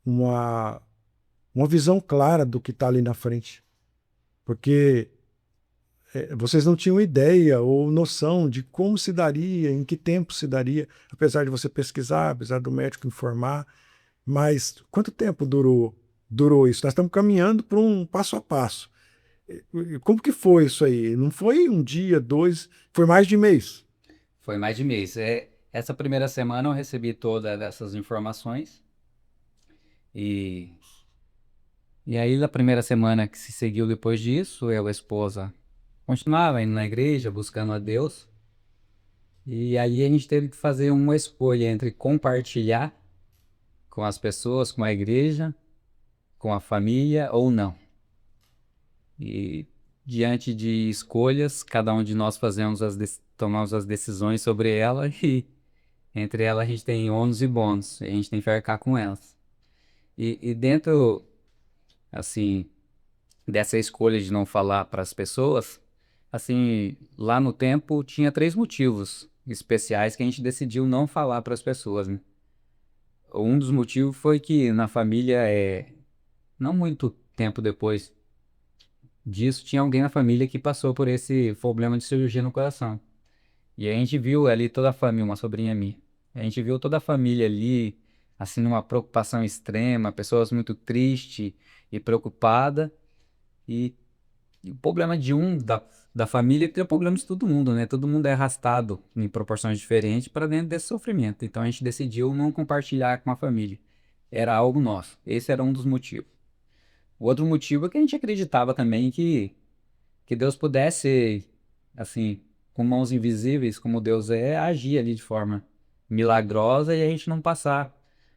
uma, uma visão clara do que está ali na frente. Porque vocês não tinham ideia ou noção de como se daria, em que tempo se daria, apesar de você pesquisar, apesar do médico informar. Mas quanto tempo durou isso? Nós estamos caminhando para um passo a passo. Como que foi isso aí? Não foi um dia, dois, foi mais de mês. Foi mais de mês. Essa primeira semana eu recebi todas essas informações e, e aí na primeira semana que se seguiu depois disso, eu e a esposa continuava indo na igreja, buscando a Deus. E aí a gente teve que fazer uma escolha entre compartilhar com as pessoas, com a igreja, com a família ou não. E diante de escolhas, cada um de nós tomamos as decisões sobre ela e entre elas a gente tem ônus e bônus, e a gente tem que arcar com elas. E dentro, assim, dessa escolha de não falar para as pessoas, assim, lá no tempo tinha 3 motivos especiais que a gente decidiu não falar para as pessoas, né? Um dos motivos foi que na família, não muito tempo depois disso, tinha alguém na família que passou por esse problema de cirurgia no coração. E a gente viu ali toda a família, uma sobrinha minha. A gente viu toda a família ali, assim, numa preocupação extrema, pessoas muito tristes e preocupadas. E o problema da família é o problema de todo mundo, né? Todo mundo é arrastado em proporções diferentes para dentro desse sofrimento. Então a gente decidiu não compartilhar com a família. Era algo nosso. Esse era um dos motivos. O outro motivo é que a gente acreditava também que Deus pudesse, assim, com mãos invisíveis, como Deus é, agir ali de forma milagrosa e a gente não passar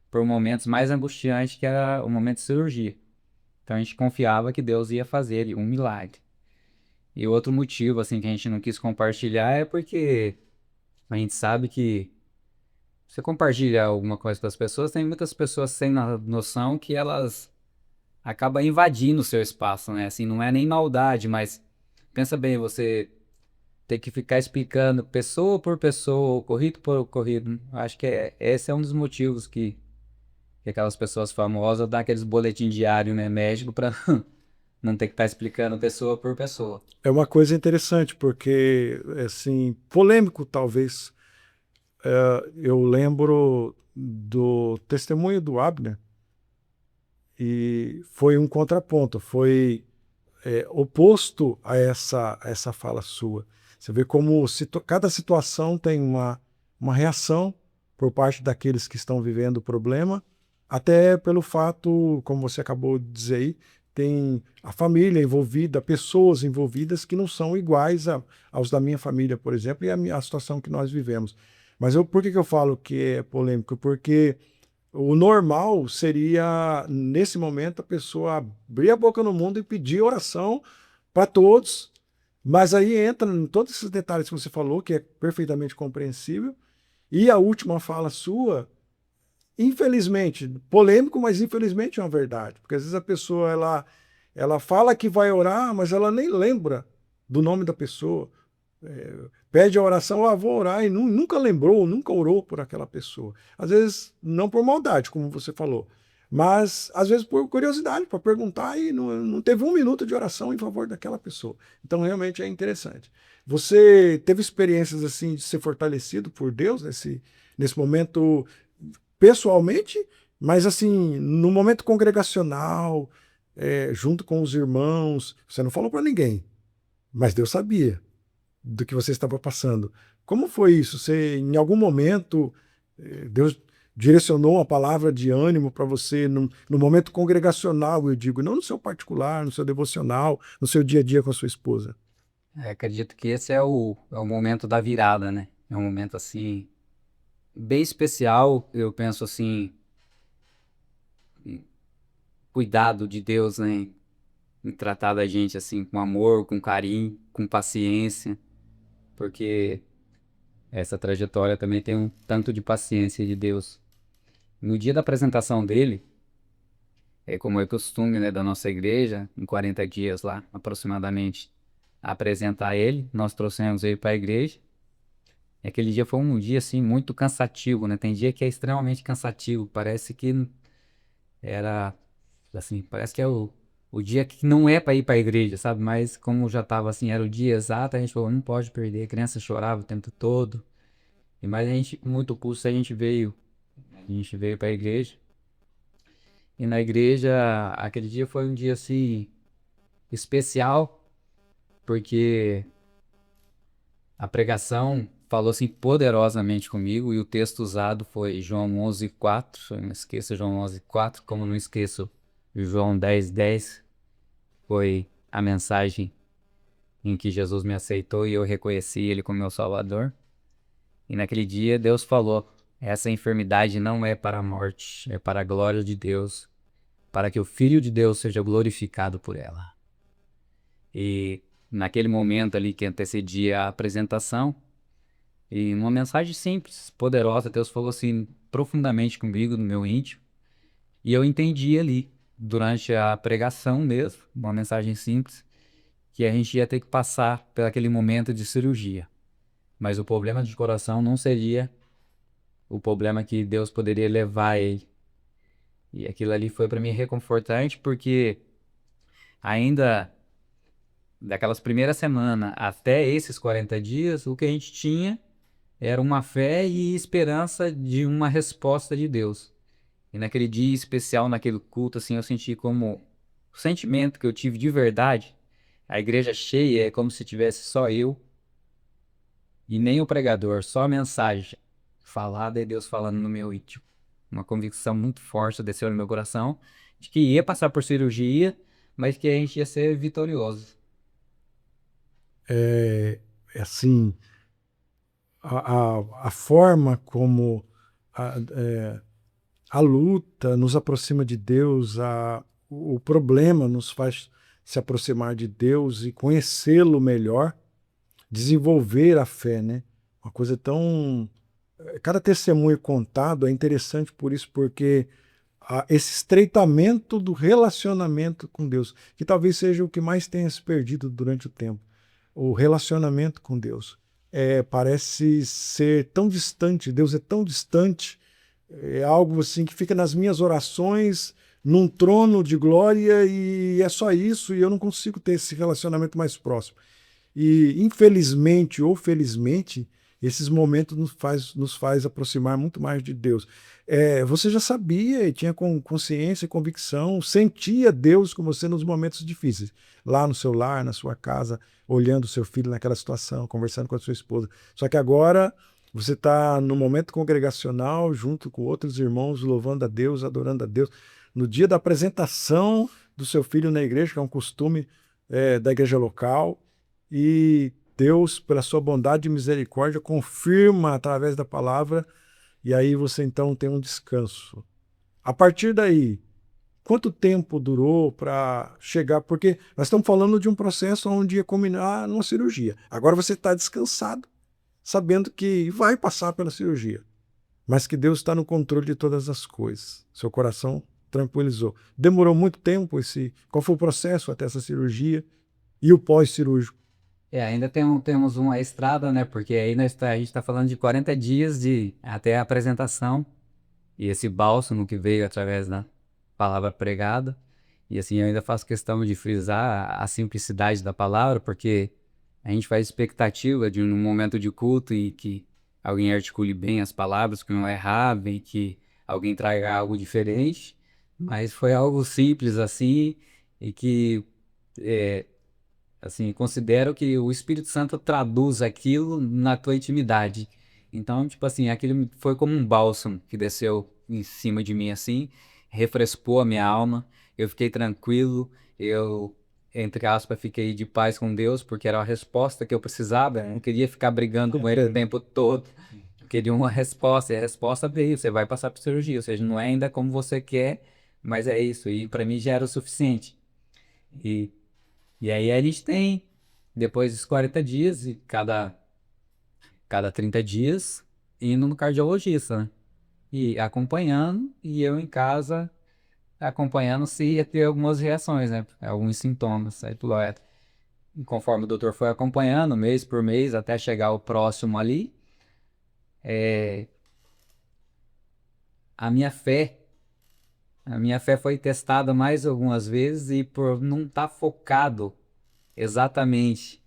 por momentos mais angustiantes que era o momento de cirurgia. Então a gente confiava que Deus ia fazer um milagre. E outro motivo, assim, que a gente não quis compartilhar é porque a gente sabe que você compartilha alguma coisa com as pessoas, tem muitas pessoas sem noção que elas acabam invadindo o seu espaço, né? Assim, não é nem maldade, mas pensa bem, você ter que ficar explicando pessoa por pessoa, ocorrido por ocorrido. Acho que esse é um dos motivos que aquelas pessoas famosas dão aqueles boletins diários, né, médico, para não ter que estar explicando pessoa por pessoa. É uma coisa interessante, porque, assim, polêmico talvez. Eu lembro do testemunho do Abner, e foi um contraponto, foi oposto a essa fala sua. Você vê como cada situação tem uma reação por parte daqueles que estão vivendo o problema, até pelo fato, como você acabou de dizer aí, tem a família envolvida, pessoas envolvidas que não são iguais aos da minha família, por exemplo, e a situação que nós vivemos. Mas por que eu falo que é polêmico? Porque o normal seria, nesse momento, a pessoa abrir a boca no mundo e pedir oração para todos, mas aí entra em todos esses detalhes que você falou, que é perfeitamente compreensível, e a última fala sua, infelizmente, polêmico, mas infelizmente é uma verdade, porque às vezes a pessoa ela fala que vai orar, mas ela nem lembra do nome da pessoa. Pede a oração, vou orar, e nunca lembrou, nunca orou por aquela pessoa. Às vezes, não por maldade, como você falou, mas às vezes por curiosidade, para perguntar, e não teve um minuto de oração em favor daquela pessoa. Então, realmente é interessante. Você teve experiências assim de ser fortalecido por Deus nesse momento, pessoalmente, mas assim, no momento congregacional, junto com os irmãos, você não falou para ninguém, mas Deus sabia do que você estava passando. Como foi isso? Você, em algum momento, Deus direcionou uma palavra de ânimo para você no momento congregacional, eu digo, não no seu particular, no seu devocional, no seu dia a dia com a sua esposa? Acredito que esse é o momento da virada, né? É um momento, assim, bem especial, eu penso assim, cuidado de Deus, né? Em tratar da gente, assim, com amor, com carinho, com paciência, porque essa trajetória também tem um tanto de paciência de Deus. No dia da apresentação dele, como é costume, né, da nossa igreja, em 40 dias lá, aproximadamente, apresentar ele, nós trouxemos ele para a igreja. E aquele dia foi um dia, assim, muito cansativo, né? Tem dia que é extremamente cansativo, parece que era, assim, parece que é o dia que não é para ir para a igreja, sabe? Mas como já estava assim, era o dia exato, a gente falou, não pode perder, a criança chorava o tempo todo. Mas a gente, com muito custo, a gente veio para a igreja. E na igreja, aquele dia foi um dia assim especial, porque a pregação falou assim poderosamente comigo e o texto usado foi João 11:4. Eu não esqueço João 11:4, como não esqueço João 10:10. Foi a mensagem em que Jesus me aceitou e eu reconheci Ele como meu Salvador. E naquele dia Deus falou: essa enfermidade não é para a morte, é para a glória de Deus, para que o Filho de Deus seja glorificado por ela. E naquele momento ali que antecedia a apresentação, e uma mensagem simples, poderosa, Deus falou assim profundamente comigo, no meu íntimo, e eu entendi ali, durante a pregação mesmo, uma mensagem simples, que a gente ia ter que passar por aquele momento de cirurgia. Mas o problema de coração não seria o problema que Deus poderia levar ele. E aquilo ali foi para mim reconfortante, porque ainda daquelas primeiras semanas até esses 40 dias, o que a gente tinha era uma fé e esperança de uma resposta de Deus. E naquele dia especial, naquele culto, assim, eu senti como o sentimento que eu tive de verdade. A igreja cheia é como se tivesse só eu e nem o pregador, só a mensagem falada e Deus falando no meu íntimo. Uma convicção muito forte desceu no meu coração de que ia passar por cirurgia, mas que a gente ia ser vitorioso. É assim, a forma como a luta nos aproxima de Deus, o problema nos faz se aproximar de Deus e conhecê-lo melhor, desenvolver a fé, né? Uma coisa tão. Cada testemunho contado é interessante por isso, porque esse estreitamento do relacionamento com Deus, que talvez seja o que mais tenha se perdido durante o tempo, o relacionamento com Deus. Parece ser tão distante, Deus é tão distante, é algo assim que fica nas minhas orações, num trono de glória, e é só isso, e eu não consigo ter esse relacionamento mais próximo. E, infelizmente ou felizmente, esses momentos nos faz aproximar muito mais de Deus. Você já sabia e tinha consciência e convicção, sentia Deus com você nos momentos difíceis, lá no seu lar, na sua casa, olhando o seu filho naquela situação, conversando com a sua esposa. Só que agora você está no momento congregacional, junto com outros irmãos, louvando a Deus, adorando a Deus. No dia da apresentação do seu filho na igreja, que é um costume da igreja local, e Deus, pela sua bondade e misericórdia, confirma através da palavra, e aí você então tem um descanso. A partir daí, quanto tempo durou para chegar? Porque nós estamos falando de um processo onde ia culminar numa cirurgia. Agora você está descansado, sabendo que vai passar pela cirurgia, mas que Deus está no controle de todas as coisas. Seu coração tranquilizou. Demorou muito tempo qual foi o processo até essa cirurgia e o pós-cirúrgico? Ainda temos uma estrada, né? Porque aí a gente está falando de 40 dias até a apresentação e esse bálsamo que veio através da palavra pregada. E assim, eu ainda faço questão de frisar a simplicidade da palavra, porque a gente faz expectativa de um momento de culto e que alguém articule bem as palavras, que não errem, que alguém traga algo diferente, mas foi algo simples assim e que assim, considero que o Espírito Santo traduz aquilo na tua intimidade. Então, tipo assim, aquilo foi como um bálsamo que desceu em cima de mim assim, refrescou a minha alma, eu fiquei tranquilo, eu, entre aspas, fiquei de paz com Deus, porque era a resposta que eu precisava, eu não queria ficar brigando com ele o tempo todo, eu queria uma resposta, e a resposta veio, você vai passar por cirurgia, ou seja, não é ainda como você quer, mas é isso, e para mim já era o suficiente. E e aí a gente tem, depois dos 40 dias, e cada 30 dias, indo no cardiologista, né? E acompanhando, e eu em casa, acompanhando se ia ter algumas reações, né? Alguns sintomas. Aí tudo é. Conforme o doutor foi acompanhando, mês por mês, até chegar o próximo ali, a minha fé, a minha fé foi testada mais algumas vezes e por não estar focado exatamente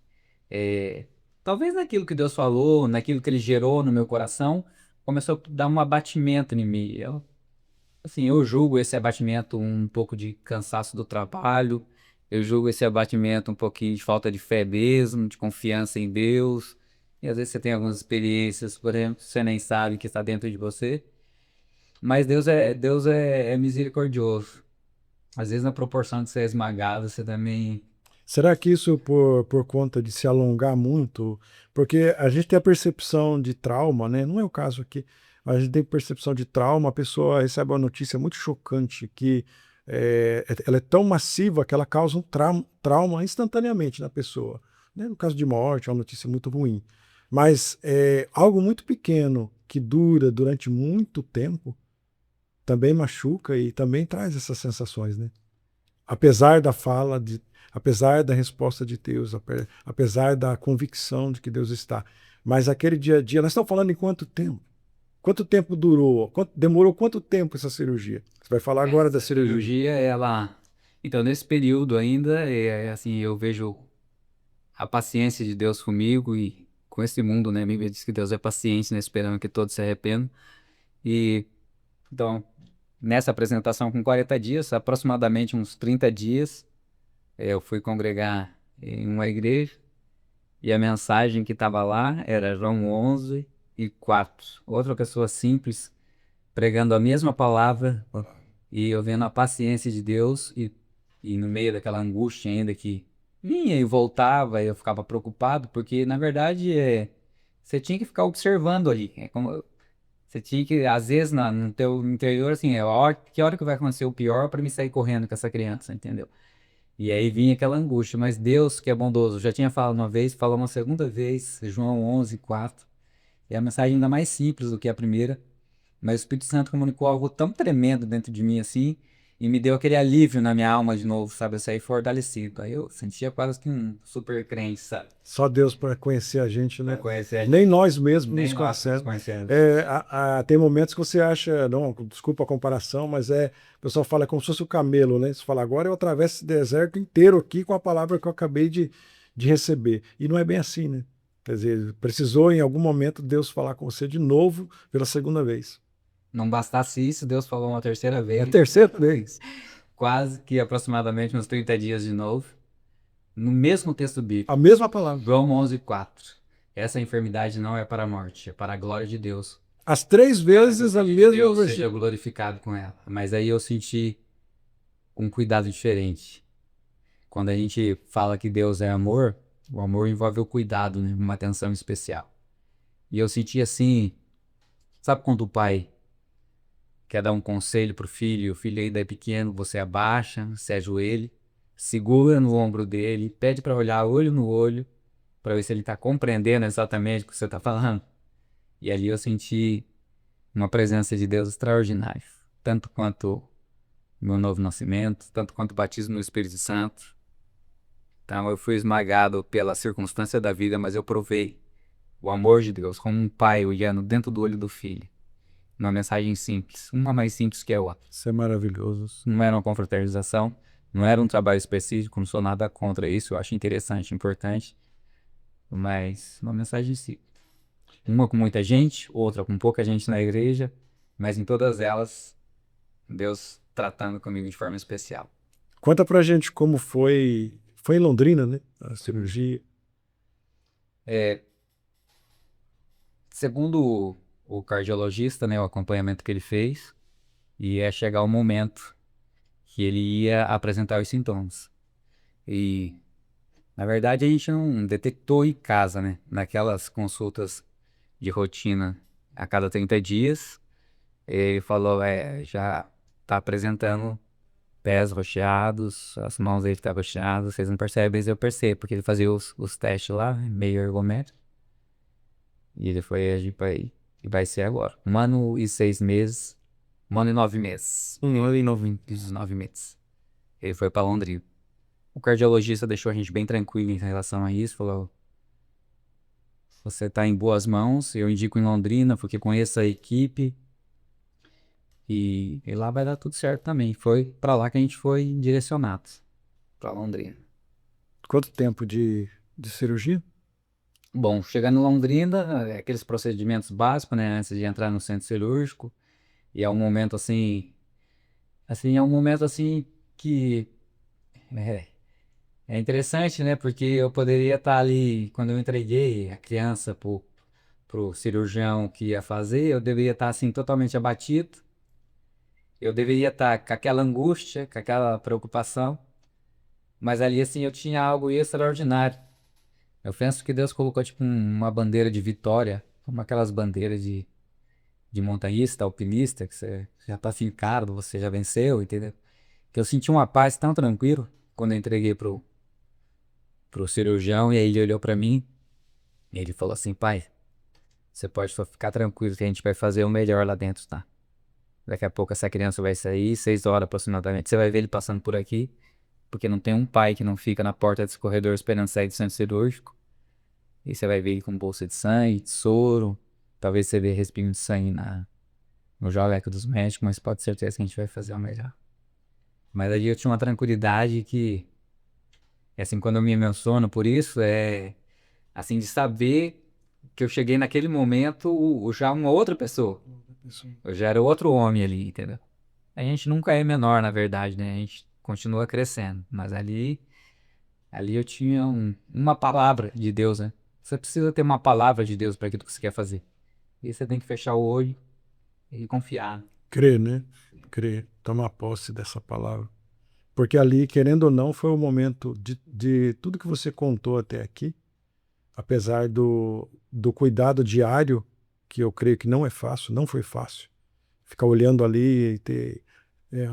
talvez naquilo que Deus falou, naquilo que Ele gerou no meu coração, começou a dar um abatimento em mim. Assim, eu julgo esse abatimento um pouco de cansaço do trabalho, Eu julgo esse abatimento um pouquinho de falta de fé mesmo, de confiança em Deus. E às vezes você tem algumas experiências, por exemplo, que você nem sabe que está dentro de você. Mas Deus é misericordioso. Às vezes na proporção de ser esmagado, você também... Será que isso por conta de se alongar muito? Porque a gente tem a percepção de trauma, né? Não é o caso aqui. A gente tem percepção de trauma, a pessoa recebe uma notícia muito chocante que ela é tão massiva que ela causa um trauma instantaneamente na pessoa. Né? No caso de morte, é uma notícia muito ruim. Mas algo muito pequeno que dura durante muito tempo também machuca e também traz essas sensações, né? Apesar da fala, apesar da resposta de Deus, apesar da convicção de que Deus está. Mas aquele dia a dia, nós estamos falando em quanto tempo? Quanto tempo durou? Demorou quanto tempo essa cirurgia? Você vai falar agora da Essa cirurgia. cirurgia, ela... Então, nesse período ainda, assim, eu vejo a paciência de Deus comigo e com esse mundo, né? A Bíblia diz que Deus é paciente, né? Esperando que todos se arrependam. E, então, nessa apresentação com 40 dias, aproximadamente uns 30 dias, eu fui congregar em uma igreja e a mensagem que estava lá era João 11:4. Outra pessoa simples pregando a mesma palavra e eu vendo a paciência de Deus e no meio daquela angústia ainda que vinha e voltava, eu ficava preocupado, porque na verdade você tinha que ficar observando ali. É como, você tinha que, às vezes, no teu interior, assim, que hora que vai acontecer o pior para me sair correndo com essa criança, entendeu? E aí vinha aquela angústia, mas Deus, que é bondoso, já tinha falado uma vez, falou uma segunda vez, João 11:4, e a mensagem ainda mais simples do que a primeira, mas o Espírito Santo comunicou algo tão tremendo dentro de mim assim, e me deu aquele alívio na minha alma de novo, sabe? Eu saí fortalecido. Aí eu sentia quase que um super crente, sabe? Só Deus para conhecer a gente, Pra né? conhecer a Nem gente. nós mesmos Nem nos nós nos conhecemos. conhecemos. Tem momentos que você acha, não, desculpa a comparação, mas o pessoal fala como se fosse o camelo, né? Você fala, agora eu atravesso esse deserto inteiro aqui com a palavra que eu acabei de receber. E não é bem assim, né? Quer dizer, precisou em algum momento Deus falar com você de novo pela segunda vez. Não bastasse isso, Deus falou uma terceira É a vez, terceira vez. quase que aproximadamente uns 30 dias de novo, no mesmo texto A bíblico, mesma palavra. João 11:4. Essa enfermidade não é para a morte, é para a glória de Deus. As três vezes a mesma Deus seja versículo. glorificado com ela. Mas aí eu senti um cuidado diferente. Quando a gente fala que Deus é amor, o amor envolve o cuidado, né? Uma atenção especial. E eu senti assim, sabe quando o pai quer dar um conselho pro filho, e o filho ainda é pequeno, você abaixa, se ajoelha, segura no ombro dele, pede para olhar olho no olho, para ver se ele está compreendendo exatamente o que você está falando. E ali eu senti uma presença de Deus extraordinária, tanto quanto meu novo nascimento, tanto quanto o batismo no Espírito Santo. Então eu fui esmagado pela circunstância da vida, mas eu provei o amor de Deus como um pai olhando dentro do olho do filho. Uma mensagem simples, uma mais simples que a outra. Isso é maravilhoso. Não era uma confraternização, não era um trabalho específico, não sou nada contra isso, eu acho interessante, importante, mas uma mensagem simples. Uma com muita gente, outra com pouca gente na igreja, mas em todas elas, Deus tratando comigo de forma especial. Conta pra gente como foi. Foi em Londrina, né? A cirurgia. Segundo o cardiologista, né, o acompanhamento que ele fez, ia chegar o momento que ele ia apresentar os sintomas. E, na verdade, a gente não detectou em casa, né? Naquelas consultas de rotina a cada 30 dias, ele falou, já tá apresentando pés roxeados, as mãos dele tá roxeadas, vocês não percebem, mas eu percebo, porque ele fazia os testes lá, meio ergométrico, e ele foi agir para aí, e vai ser agora. 1 ano e 6 meses, 1 ano e 9 meses, 1 ano e 9 meses. Ele foi para Londrina. O cardiologista deixou a gente bem tranquilo em relação a isso, falou, você está em boas mãos, eu indico em Londrina, porque conheço a equipe, e lá vai dar tudo certo também. Foi para lá que a gente foi direcionado, para Londrina. Quanto tempo de cirurgia? Bom, chegando em Londrina, aqueles procedimentos básicos, né, antes de entrar no centro cirúrgico, e é um momento assim, é um momento assim que é, É interessante, né? Porque eu poderia estar ali, quando eu entreguei a criança pro cirurgião que ia fazer, eu deveria estar assim totalmente abatido. Eu deveria estar com aquela angústia, com aquela preocupação, mas ali assim eu tinha algo extraordinário. Eu penso que Deus colocou tipo uma bandeira de vitória, como aquelas bandeiras de montanhista, alpinista, que você já tá fincado, você já venceu, entendeu? Que eu senti uma paz tão tranquilo quando eu entreguei pro cirurgião e aí ele olhou pra mim e ele falou assim, pai, você pode só ficar tranquilo que a gente vai fazer o melhor lá dentro, tá? Daqui a pouco essa criança vai sair, 6 horas aproximadamente, você vai ver ele passando por aqui, porque não tem um pai que não fica na porta desse corredor esperando sair do centro cirúrgico. E você vai ver ele com bolsa de sangue, de soro, talvez você vê respingo de sangue no jaleco dos médicos, mas pode ter certeza que a gente vai fazer o melhor. Mas ali eu tinha uma tranquilidade que, assim, quando eu me emociono por isso, é assim, de saber que eu cheguei naquele momento já uma outra pessoa. Eu já era outro homem ali, entendeu? A gente nunca é menor, na verdade, né? A gente continua crescendo. Mas ali eu tinha uma palavra de Deus, né? Você precisa ter uma palavra de Deus para aquilo que você quer fazer. E você tem que fechar o olho e confiar. Crer, né? Crer, tomar posse dessa palavra. Porque ali, querendo ou não, foi o momento de tudo que você contou até aqui, apesar do cuidado diário, que eu creio que não é fácil, não foi fácil. Ficar olhando ali e ter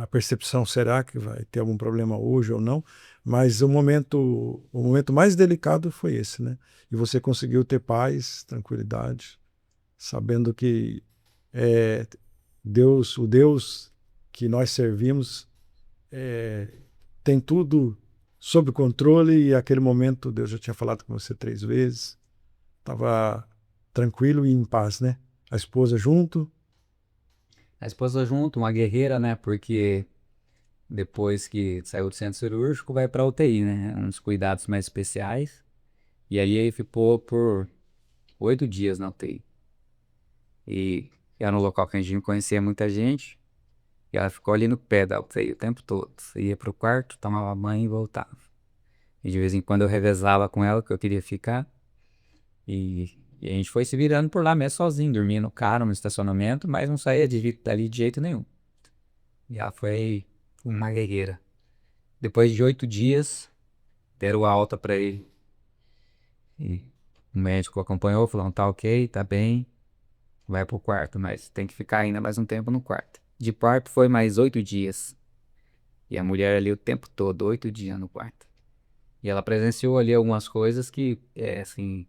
a percepção, será que vai ter algum problema hoje ou não? Mas o momento mais delicado foi esse, né? E você conseguiu ter paz, tranquilidade, sabendo que é, Deus, o Deus que nós servimos, tem tudo sob controle e aquele momento Deus já tinha falado com você 3 vezes, estava tranquilo e em paz, né? A esposa junto. A esposa junto, uma guerreira, né? Porque depois que saiu do centro cirúrgico, vai pra UTI, né? Uns cuidados mais especiais. E aí ele ficou por 8 dias na UTI. E era um local que a gente não conhecia muita gente. E ela ficou ali no pé da UTI o tempo todo. Ia pro quarto, tomava banho e voltava. E de vez em quando eu revezava com ela, que eu queria ficar. E a gente foi se virando por lá mesmo sozinho, dormia no carro, no estacionamento, mas não saía dali de jeito nenhum. E ela foi uma guerreira. Depois de 8 dias, deram alta pra ele. E o médico acompanhou, falou, não, tá ok, tá bem, vai pro quarto, mas tem que ficar ainda mais um tempo no quarto. De parto foi mais 8 dias. E a mulher ali o tempo todo, 8 dias no quarto. E ela presenciou ali algumas coisas que, assim,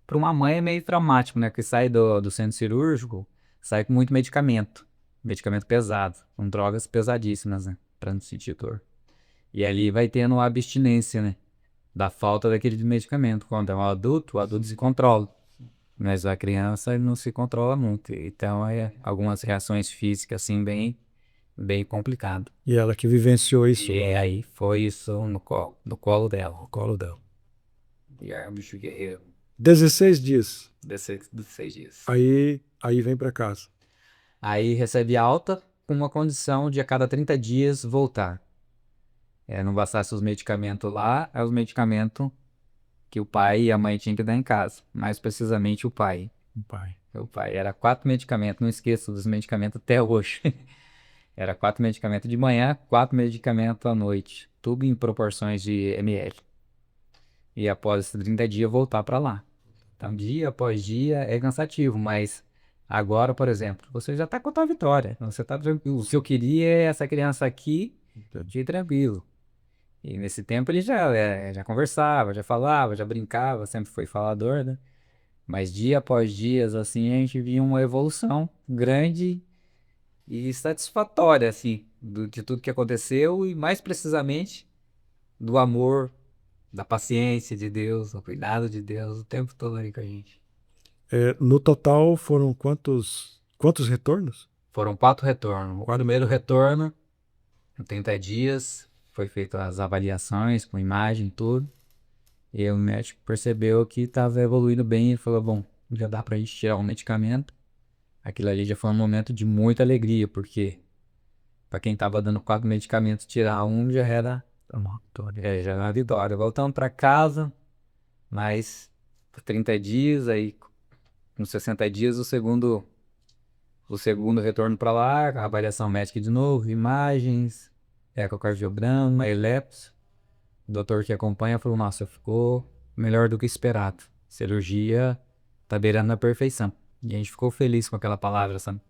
para uma mãe é meio traumático, né? Que sai do centro cirúrgico, sai com muito medicamento. Medicamento pesado, com drogas pesadíssimas, né? Pra não sentir dor. E ali vai tendo a abstinência, né? Da falta daquele medicamento. Quando é um adulto, o adulto se controla. Mas a criança ele não se controla muito. Então é algumas reações físicas, assim, bem complicado. E ela que vivenciou isso. E aí foi isso no colo dela, no colo dela. E aí é um bicho guerreiro, 16 dias. dos 6 dias. Aí vem para casa. Aí recebe alta com uma condição de a cada 30 dias voltar. Não bastasse os medicamentos lá, é os medicamentos que o pai e a mãe tinham que dar em casa. Mais precisamente o pai. Pai. O pai era 4 medicamentos, não esqueço dos medicamentos até hoje. Era 4 medicamentos de manhã, 4 medicamentos à noite. Tudo em proporções de ml. E após esses 30 dias voltar para lá. Então, dia após dia é cansativo, mas agora, por exemplo, você já está com a tua vitória. Você está tranquilo. O que eu queria é essa criança aqui de tranquilo. E nesse tempo ele já conversava, já falava, já brincava, sempre foi falador, né? Mas dia após dia, assim, a gente via uma evolução grande e satisfatória, assim, de tudo que aconteceu e mais precisamente do amor, da paciência de Deus, do cuidado de Deus o tempo todo aí com a gente. No total foram quantos retornos? Foram 4 retornos. O primeiro retorno, em 30 dias, foi feito as avaliações com imagem e tudo. E o médico percebeu que estava evoluindo bem e falou, bom, já dá pra gente tirar um medicamento. Aquilo ali já foi um momento de muita alegria, porque para quem estava dando 4 medicamentos, tirar um já era Já na vitória. Voltamos para casa, mais 30 dias, aí com 60 dias o segundo retorno para lá, a avaliação médica de novo, imagens, ecocardiograma, elepso. O doutor que acompanha falou, nossa, ficou melhor do que esperado. Cirurgia tá beirando a perfeição. E a gente ficou feliz com aquela palavra, sabe?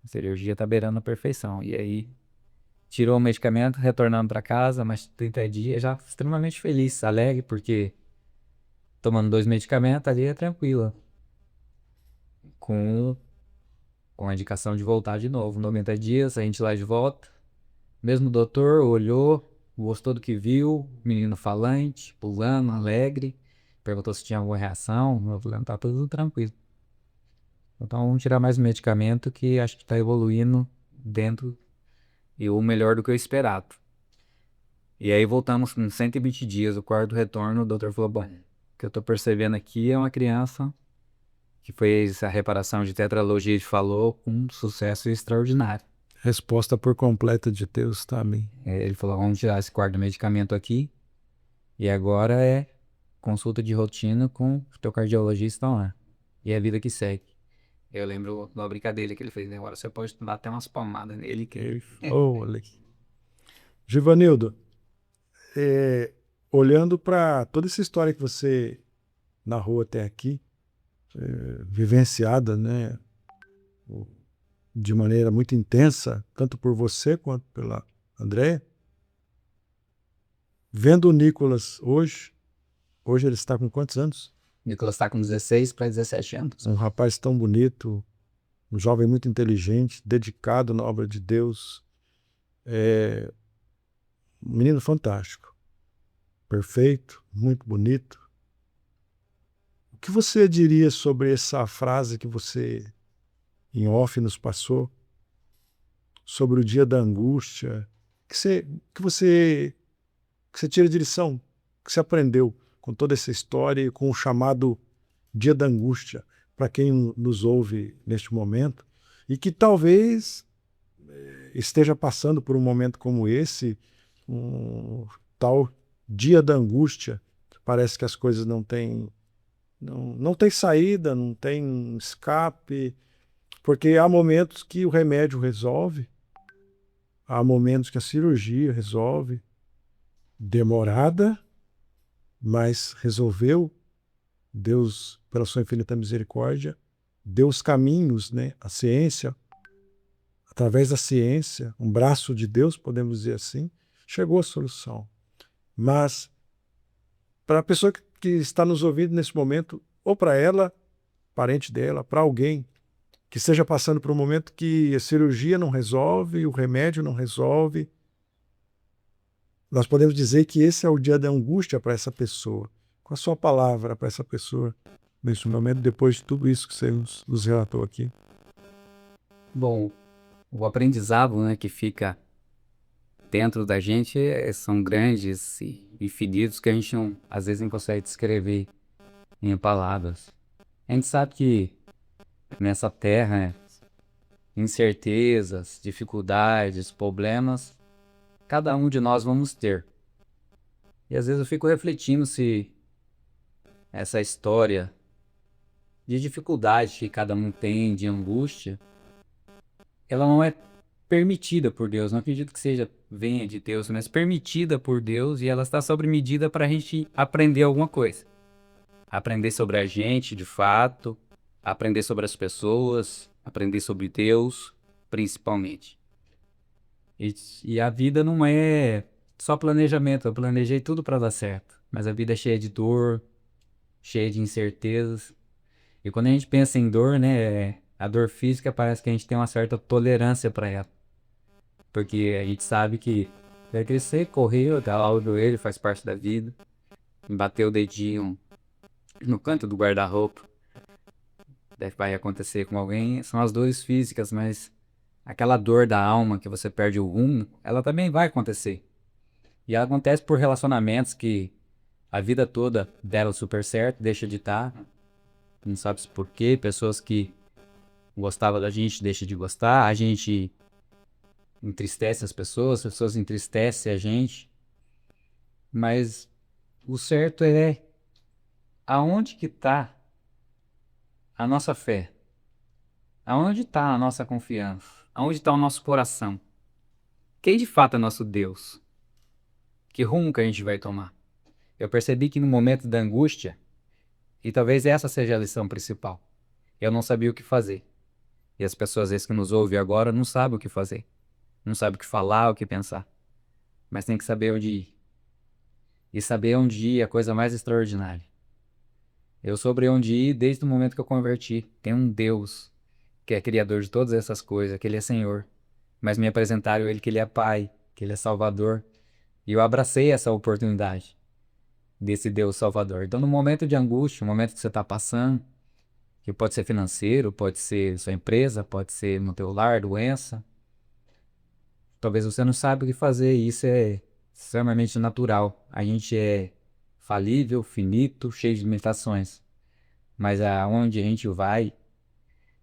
A cirurgia tá beirando a perfeição. E aí, tirou o medicamento, retornando para casa, mais 30 dias, já extremamente feliz, alegre, porque tomando 2 medicamentos ali é tranquilo. Com, com a indicação de voltar de novo. 90 dias, a gente lá de volta. Mesmo doutor olhou, gostou do que viu, menino falante, pulando, alegre. Perguntou se tinha alguma reação. Eu falei, tá tudo tranquilo. Então vamos tirar mais um medicamento que acho que tá evoluindo dentro e o melhor do que eu esperado. E aí voltamos com 120 dias, o quarto retorno, o doutor falou, bom, o que eu tô percebendo aqui é uma criança que fez a reparação de tetralogia de Fallot com sucesso extraordinário. Resposta por completa de Deus também. Ele falou, vamos tirar esse quarto medicamento aqui e agora é consulta de rotina com o teu cardiologista lá. E é a vida que segue. Eu lembro da brincadeira que ele fez, né? Agora você pode dar até umas palmadas nele que... Olha. Givanildo, olhando para toda essa história que você narrou até aqui, vivenciada, né, de maneira muito intensa, tanto por você quanto pela Andréia, vendo o Nicolas hoje ele está com quantos anos? Nicolas está com 16 para 17 anos. Um rapaz tão bonito, um jovem muito inteligente, dedicado na obra de Deus, um menino fantástico, perfeito, muito bonito. O que você diria sobre essa frase que você, em off, nos passou, sobre o dia da angústia, que você tira de lição, que você aprendeu com toda essa história e com o chamado dia da angústia, para quem nos ouve neste momento, e que talvez esteja passando por um momento como esse, um tal dia da angústia, que parece que as coisas não têm saída, não tem escape, porque há momentos que o remédio resolve, há momentos que a cirurgia resolve, demorada, mas resolveu. Deus, pela sua infinita misericórdia, deu os caminhos, né? A ciência, através da ciência, um braço de Deus, podemos dizer assim, chegou à solução. Mas, para a pessoa que está nos ouvindo nesse momento, ou para ela, parente dela, para alguém que esteja passando por um momento que a cirurgia não resolve, o remédio não resolve, nós podemos dizer que esse é o dia da angústia para essa pessoa. Com a sua palavra para essa pessoa, nesse momento, depois de tudo isso que você nos relatou aqui? Bom, o aprendizado, né, que fica dentro da gente são grandes e infinitos que a gente não, às vezes não consegue descrever em palavras. A gente sabe que nessa terra, incertezas, dificuldades, problemas, cada um de nós vamos ter. E às vezes eu fico refletindo se essa história de dificuldade que cada um tem, de angústia, ela não é permitida por Deus. Não acredito que venha de Deus, mas permitida por Deus, e ela está sob medida para a gente aprender alguma coisa. Aprender sobre a gente, de fato, aprender sobre as pessoas, aprender sobre Deus, principalmente. E a vida não é só planejamento. Eu planejei tudo para dar certo, mas a vida é cheia de dor, cheia de incertezas. E quando a gente pensa em dor, né, a dor física parece que a gente tem uma certa tolerância para ela. Porque a gente sabe que vai crescer, correu, tá lá o joelho, faz parte da vida. Bater o dedinho no canto do guarda-roupa vai acontecer com alguém. São as dores físicas, mas aquela dor da alma que você perde o rumo, ela também vai acontecer. E ela acontece por relacionamentos que a vida toda deram super certo, deixa de estar. Não sabe por quê. Pessoas que gostavam da gente deixam de gostar. A gente entristece as pessoas entristecem a gente. Mas o certo é aonde que está a nossa fé? Aonde está a nossa confiança? Aonde está o nosso coração? Quem de fato é nosso Deus? Que rumo que a gente vai tomar? Eu percebi que no momento da angústia, e talvez essa seja a lição principal, eu não sabia o que fazer. E as pessoas, às vezes, que nos ouvem agora, não sabem o que fazer. Não sabem o que falar, o que pensar. Mas tem que saber onde ir. E saber onde ir é a coisa mais extraordinária. Eu soube onde ir desde o momento que eu converti. Tem um Deus que é criador de todas essas coisas, que Ele é Senhor. Mas me apresentaram Ele que Ele é Pai, que Ele é Salvador. E eu abracei essa oportunidade desse Deus Salvador. Então, no momento de angústia, no momento que você está passando, que pode ser financeiro, pode ser sua empresa, pode ser no teu lar, doença, talvez você não saiba o que fazer, e isso é extremamente natural. A gente é falível, finito, cheio de limitações. Mas aonde a gente vai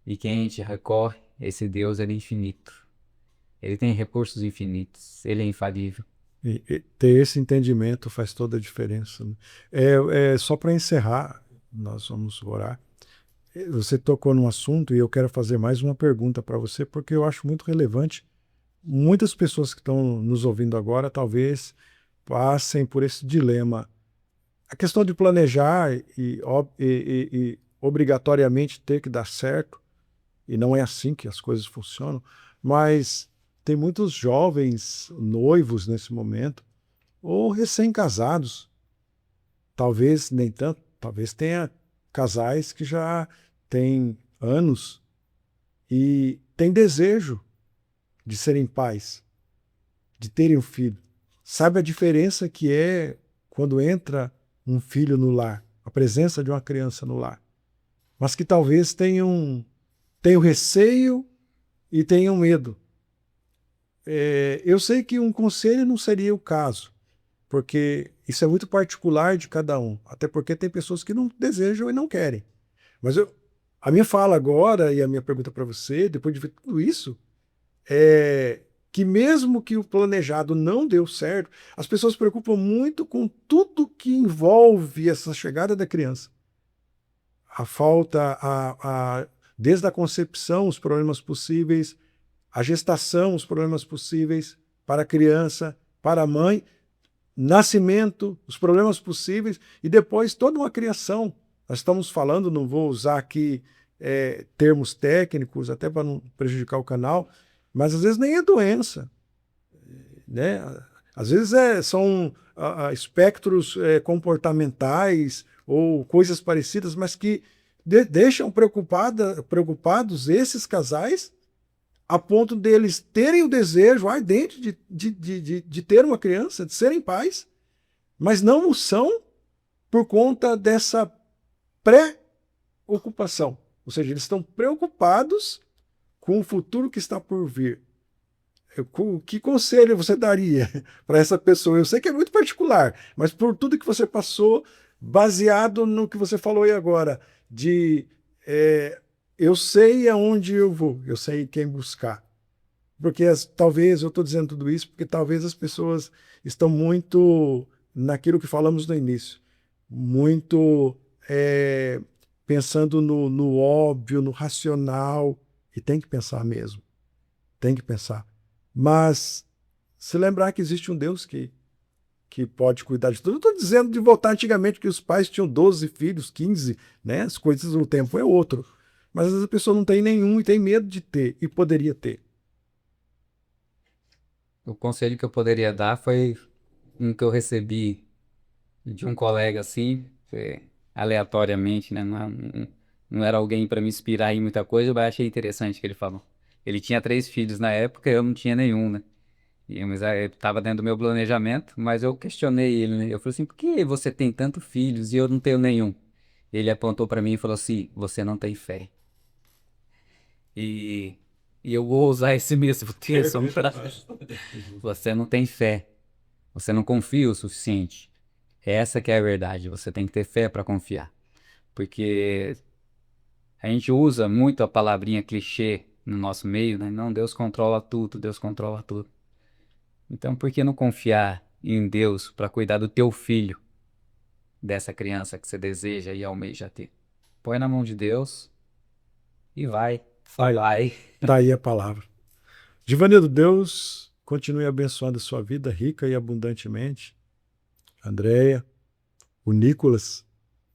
e quem a gente recorre, esse Deus ele é infinito. Ele tem recursos infinitos, ele é infalível. E ter esse entendimento faz toda a diferença, né? Só para encerrar, nós vamos orar. Você tocou num assunto e eu quero fazer mais uma pergunta para você, porque eu acho muito relevante. Muitas pessoas que estão nos ouvindo agora talvez passem por esse dilema. A questão de planejar e obrigatoriamente ter que dar certo, e não é assim que as coisas funcionam, mas tem muitos jovens noivos nesse momento, ou recém-casados, talvez nem tanto, talvez tenha casais que já têm anos e têm desejo de serem pais, de terem um filho. Sabe a diferença que é quando entra um filho no lar, a presença de uma criança no lar, mas que talvez tenham receio e tenham medo. Eu sei que um conselho não seria o caso, porque isso é muito particular de cada um, até porque tem pessoas que não desejam e não querem. Mas a minha fala agora e a minha pergunta para você, depois de ver tudo isso, é que mesmo que o planejado não deu certo, as pessoas se preocupam muito com tudo que envolve essa chegada da criança. A falta, desde a concepção, os problemas possíveis, a gestação, os problemas possíveis para a criança, para a mãe, nascimento, os problemas possíveis e depois toda uma criação. Nós estamos falando, não vou usar aqui termos técnicos, até para não prejudicar o canal, mas às vezes nem é doença, né? Às vezes são espectros comportamentais ou coisas parecidas, mas que deixam preocupados esses casais a ponto deles terem o desejo ardente de ter uma criança, de serem pais, mas não o são por conta dessa pré-ocupação. Ou seja, eles estão preocupados com o futuro que está por vir. Que conselho você daria para essa pessoa? Eu sei que é muito particular, mas por tudo que você passou, baseado no que você falou aí agora, eu sei aonde eu vou, eu sei quem buscar. Porque talvez, eu estou dizendo tudo isso, porque talvez as pessoas estão muito naquilo que falamos no início, muito pensando no óbvio, no racional, e tem que pensar mesmo, tem que pensar. Mas se lembrar que existe um Deus que pode cuidar de tudo. Eu estou dizendo de voltar antigamente, que os pais tinham 12 filhos, 15, né? As coisas do tempo é outro. Mas às vezes a pessoa não tem nenhum e tem medo de ter, e poderia ter. O conselho que eu poderia dar foi um que eu recebi de um colega assim, aleatoriamente, né? Não era alguém para me inspirar em muita coisa, mas achei interessante o que ele falou. Ele tinha 3 filhos na época, eu não tinha nenhum, né? Mas estava dentro do meu planejamento, mas eu questionei ele, né? Eu falei assim, por que você tem tantos filhos e eu não tenho nenhum? Ele apontou para mim e falou assim, você não tem fé. E, e eu vou usar esse mesmo texto para... Você não tem fé. Você não confia o suficiente. Essa que é a verdade. Você tem que ter fé para confiar. Porque a gente usa muito a palavrinha clichê no nosso meio, né? Não, Deus controla tudo, Deus controla tudo. Então, por que não confiar em Deus para cuidar do teu filho, dessa criança que você deseja e almeja ter. Põe na mão de Deus e vai. Vai. Tá aí a palavra. Givanildo, Deus continue abençoando a sua vida rica e abundantemente. Andréia, o Nicolas,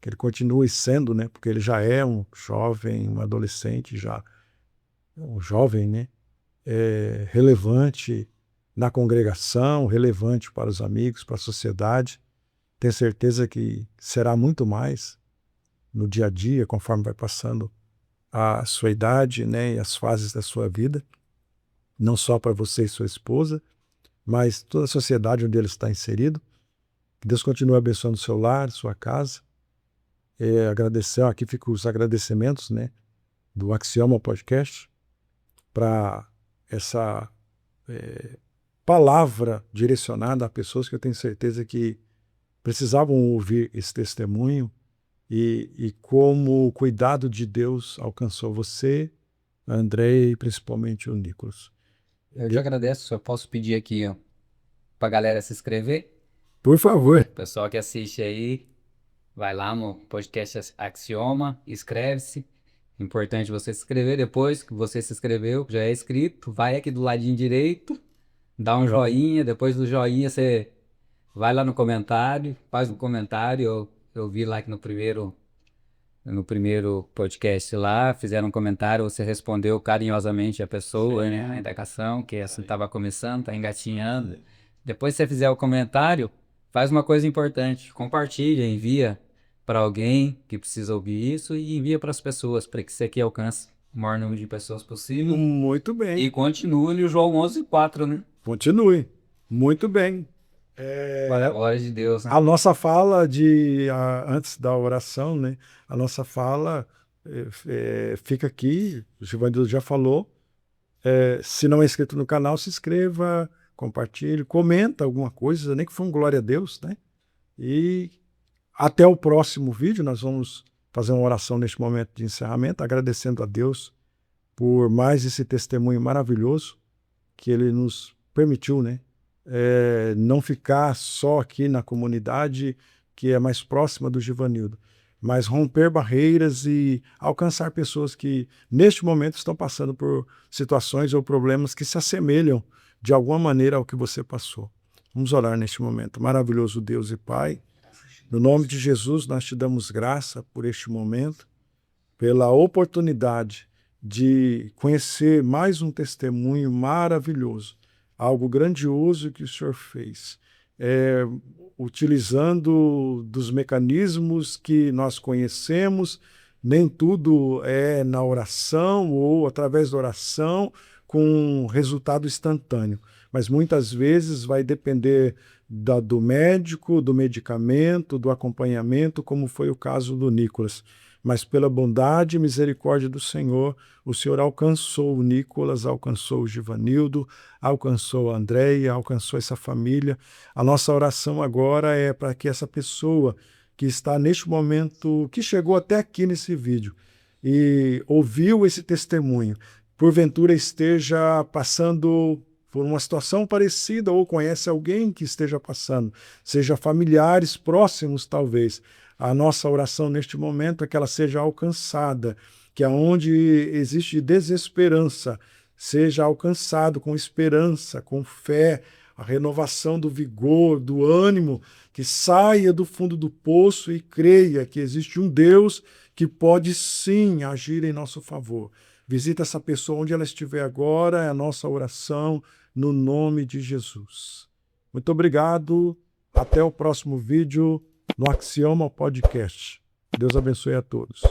que ele continue sendo, né? Porque ele já é um jovem, um adolescente, já um jovem, né? Relevante na congregação, relevante para os amigos, para a sociedade. Tenho certeza que será muito mais no dia a dia, conforme vai passando a sua idade, né, e as fases da sua vida, não só para você e sua esposa, mas toda a sociedade onde ele está inserido. Que Deus continue abençoando o seu lar, sua casa. Agradecer, aqui ficam os agradecimentos, né, do Axioma Podcast para essa palavra direcionada a pessoas que eu tenho certeza que precisavam ouvir esse testemunho e como o cuidado de Deus alcançou você, André e principalmente o Nicolas. Eu te agradeço. Eu posso pedir aqui, ó, pra galera se inscrever? Por favor. O pessoal que assiste aí, vai lá no podcast Axioma, inscreve-se. Importante você se inscrever. Depois que você se inscreveu, já é inscrito, vai aqui do ladinho direito, dá um joinha. Depois do joinha, você vai lá no comentário, faz um comentário. Eu vi lá que no primeiro podcast lá, fizeram um comentário, você respondeu carinhosamente a pessoa, né, a indagação, que assim estava começando, está engatinhando. Depois que você fizer o comentário, faz uma coisa importante, compartilha, envia para alguém que precisa ouvir isso e envia para as pessoas, para que isso aqui alcance o maior número de pessoas possível. Muito bem. E continue no João 11:4, né? Continue. Muito bem. Para a glória de Deus, né? A nossa fala antes da oração, né? A nossa fala fica aqui, o Givanildo já falou. Se não é inscrito no canal, se inscreva, compartilhe, comenta alguma coisa, nem que for um glória a Deus, né? E até o próximo vídeo, nós vamos fazer uma oração neste momento de encerramento, agradecendo a Deus por mais esse testemunho maravilhoso que Ele nos permitiu, né? Não ficar só aqui na comunidade que é mais próxima do Givanildo, mas romper barreiras e alcançar pessoas que neste momento estão passando por situações ou problemas que se assemelham de alguma maneira ao que você passou. Vamos orar neste momento. Maravilhoso Deus e Pai, no nome de Jesus nós te damos graça por este momento, pela oportunidade de conhecer mais um testemunho maravilhoso, algo grandioso que o Senhor fez, utilizando dos mecanismos que nós conhecemos. Nem tudo é na oração ou através da oração com resultado instantâneo, mas muitas vezes vai depender do médico, do medicamento, do acompanhamento, como foi o caso do Nicolas. Mas pela bondade e misericórdia do Senhor, o Senhor alcançou o Nicolas, alcançou o Givanildo, alcançou a Andréia, alcançou essa família. A nossa oração agora é para que essa pessoa que está neste momento, que chegou até aqui nesse vídeo e ouviu esse testemunho, porventura esteja passando por uma situação parecida ou conhece alguém que esteja passando, seja familiares próximos talvez. A nossa oração neste momento é que ela seja alcançada, que aonde existe desesperança, seja alcançado com esperança, com fé, a renovação do vigor, do ânimo, que saia do fundo do poço e creia que existe um Deus que pode sim agir em nosso favor. Visita essa pessoa onde ela estiver agora, é a nossa oração no nome de Jesus. Muito obrigado, até o próximo vídeo no Axioma Podcast. Deus abençoe a todos.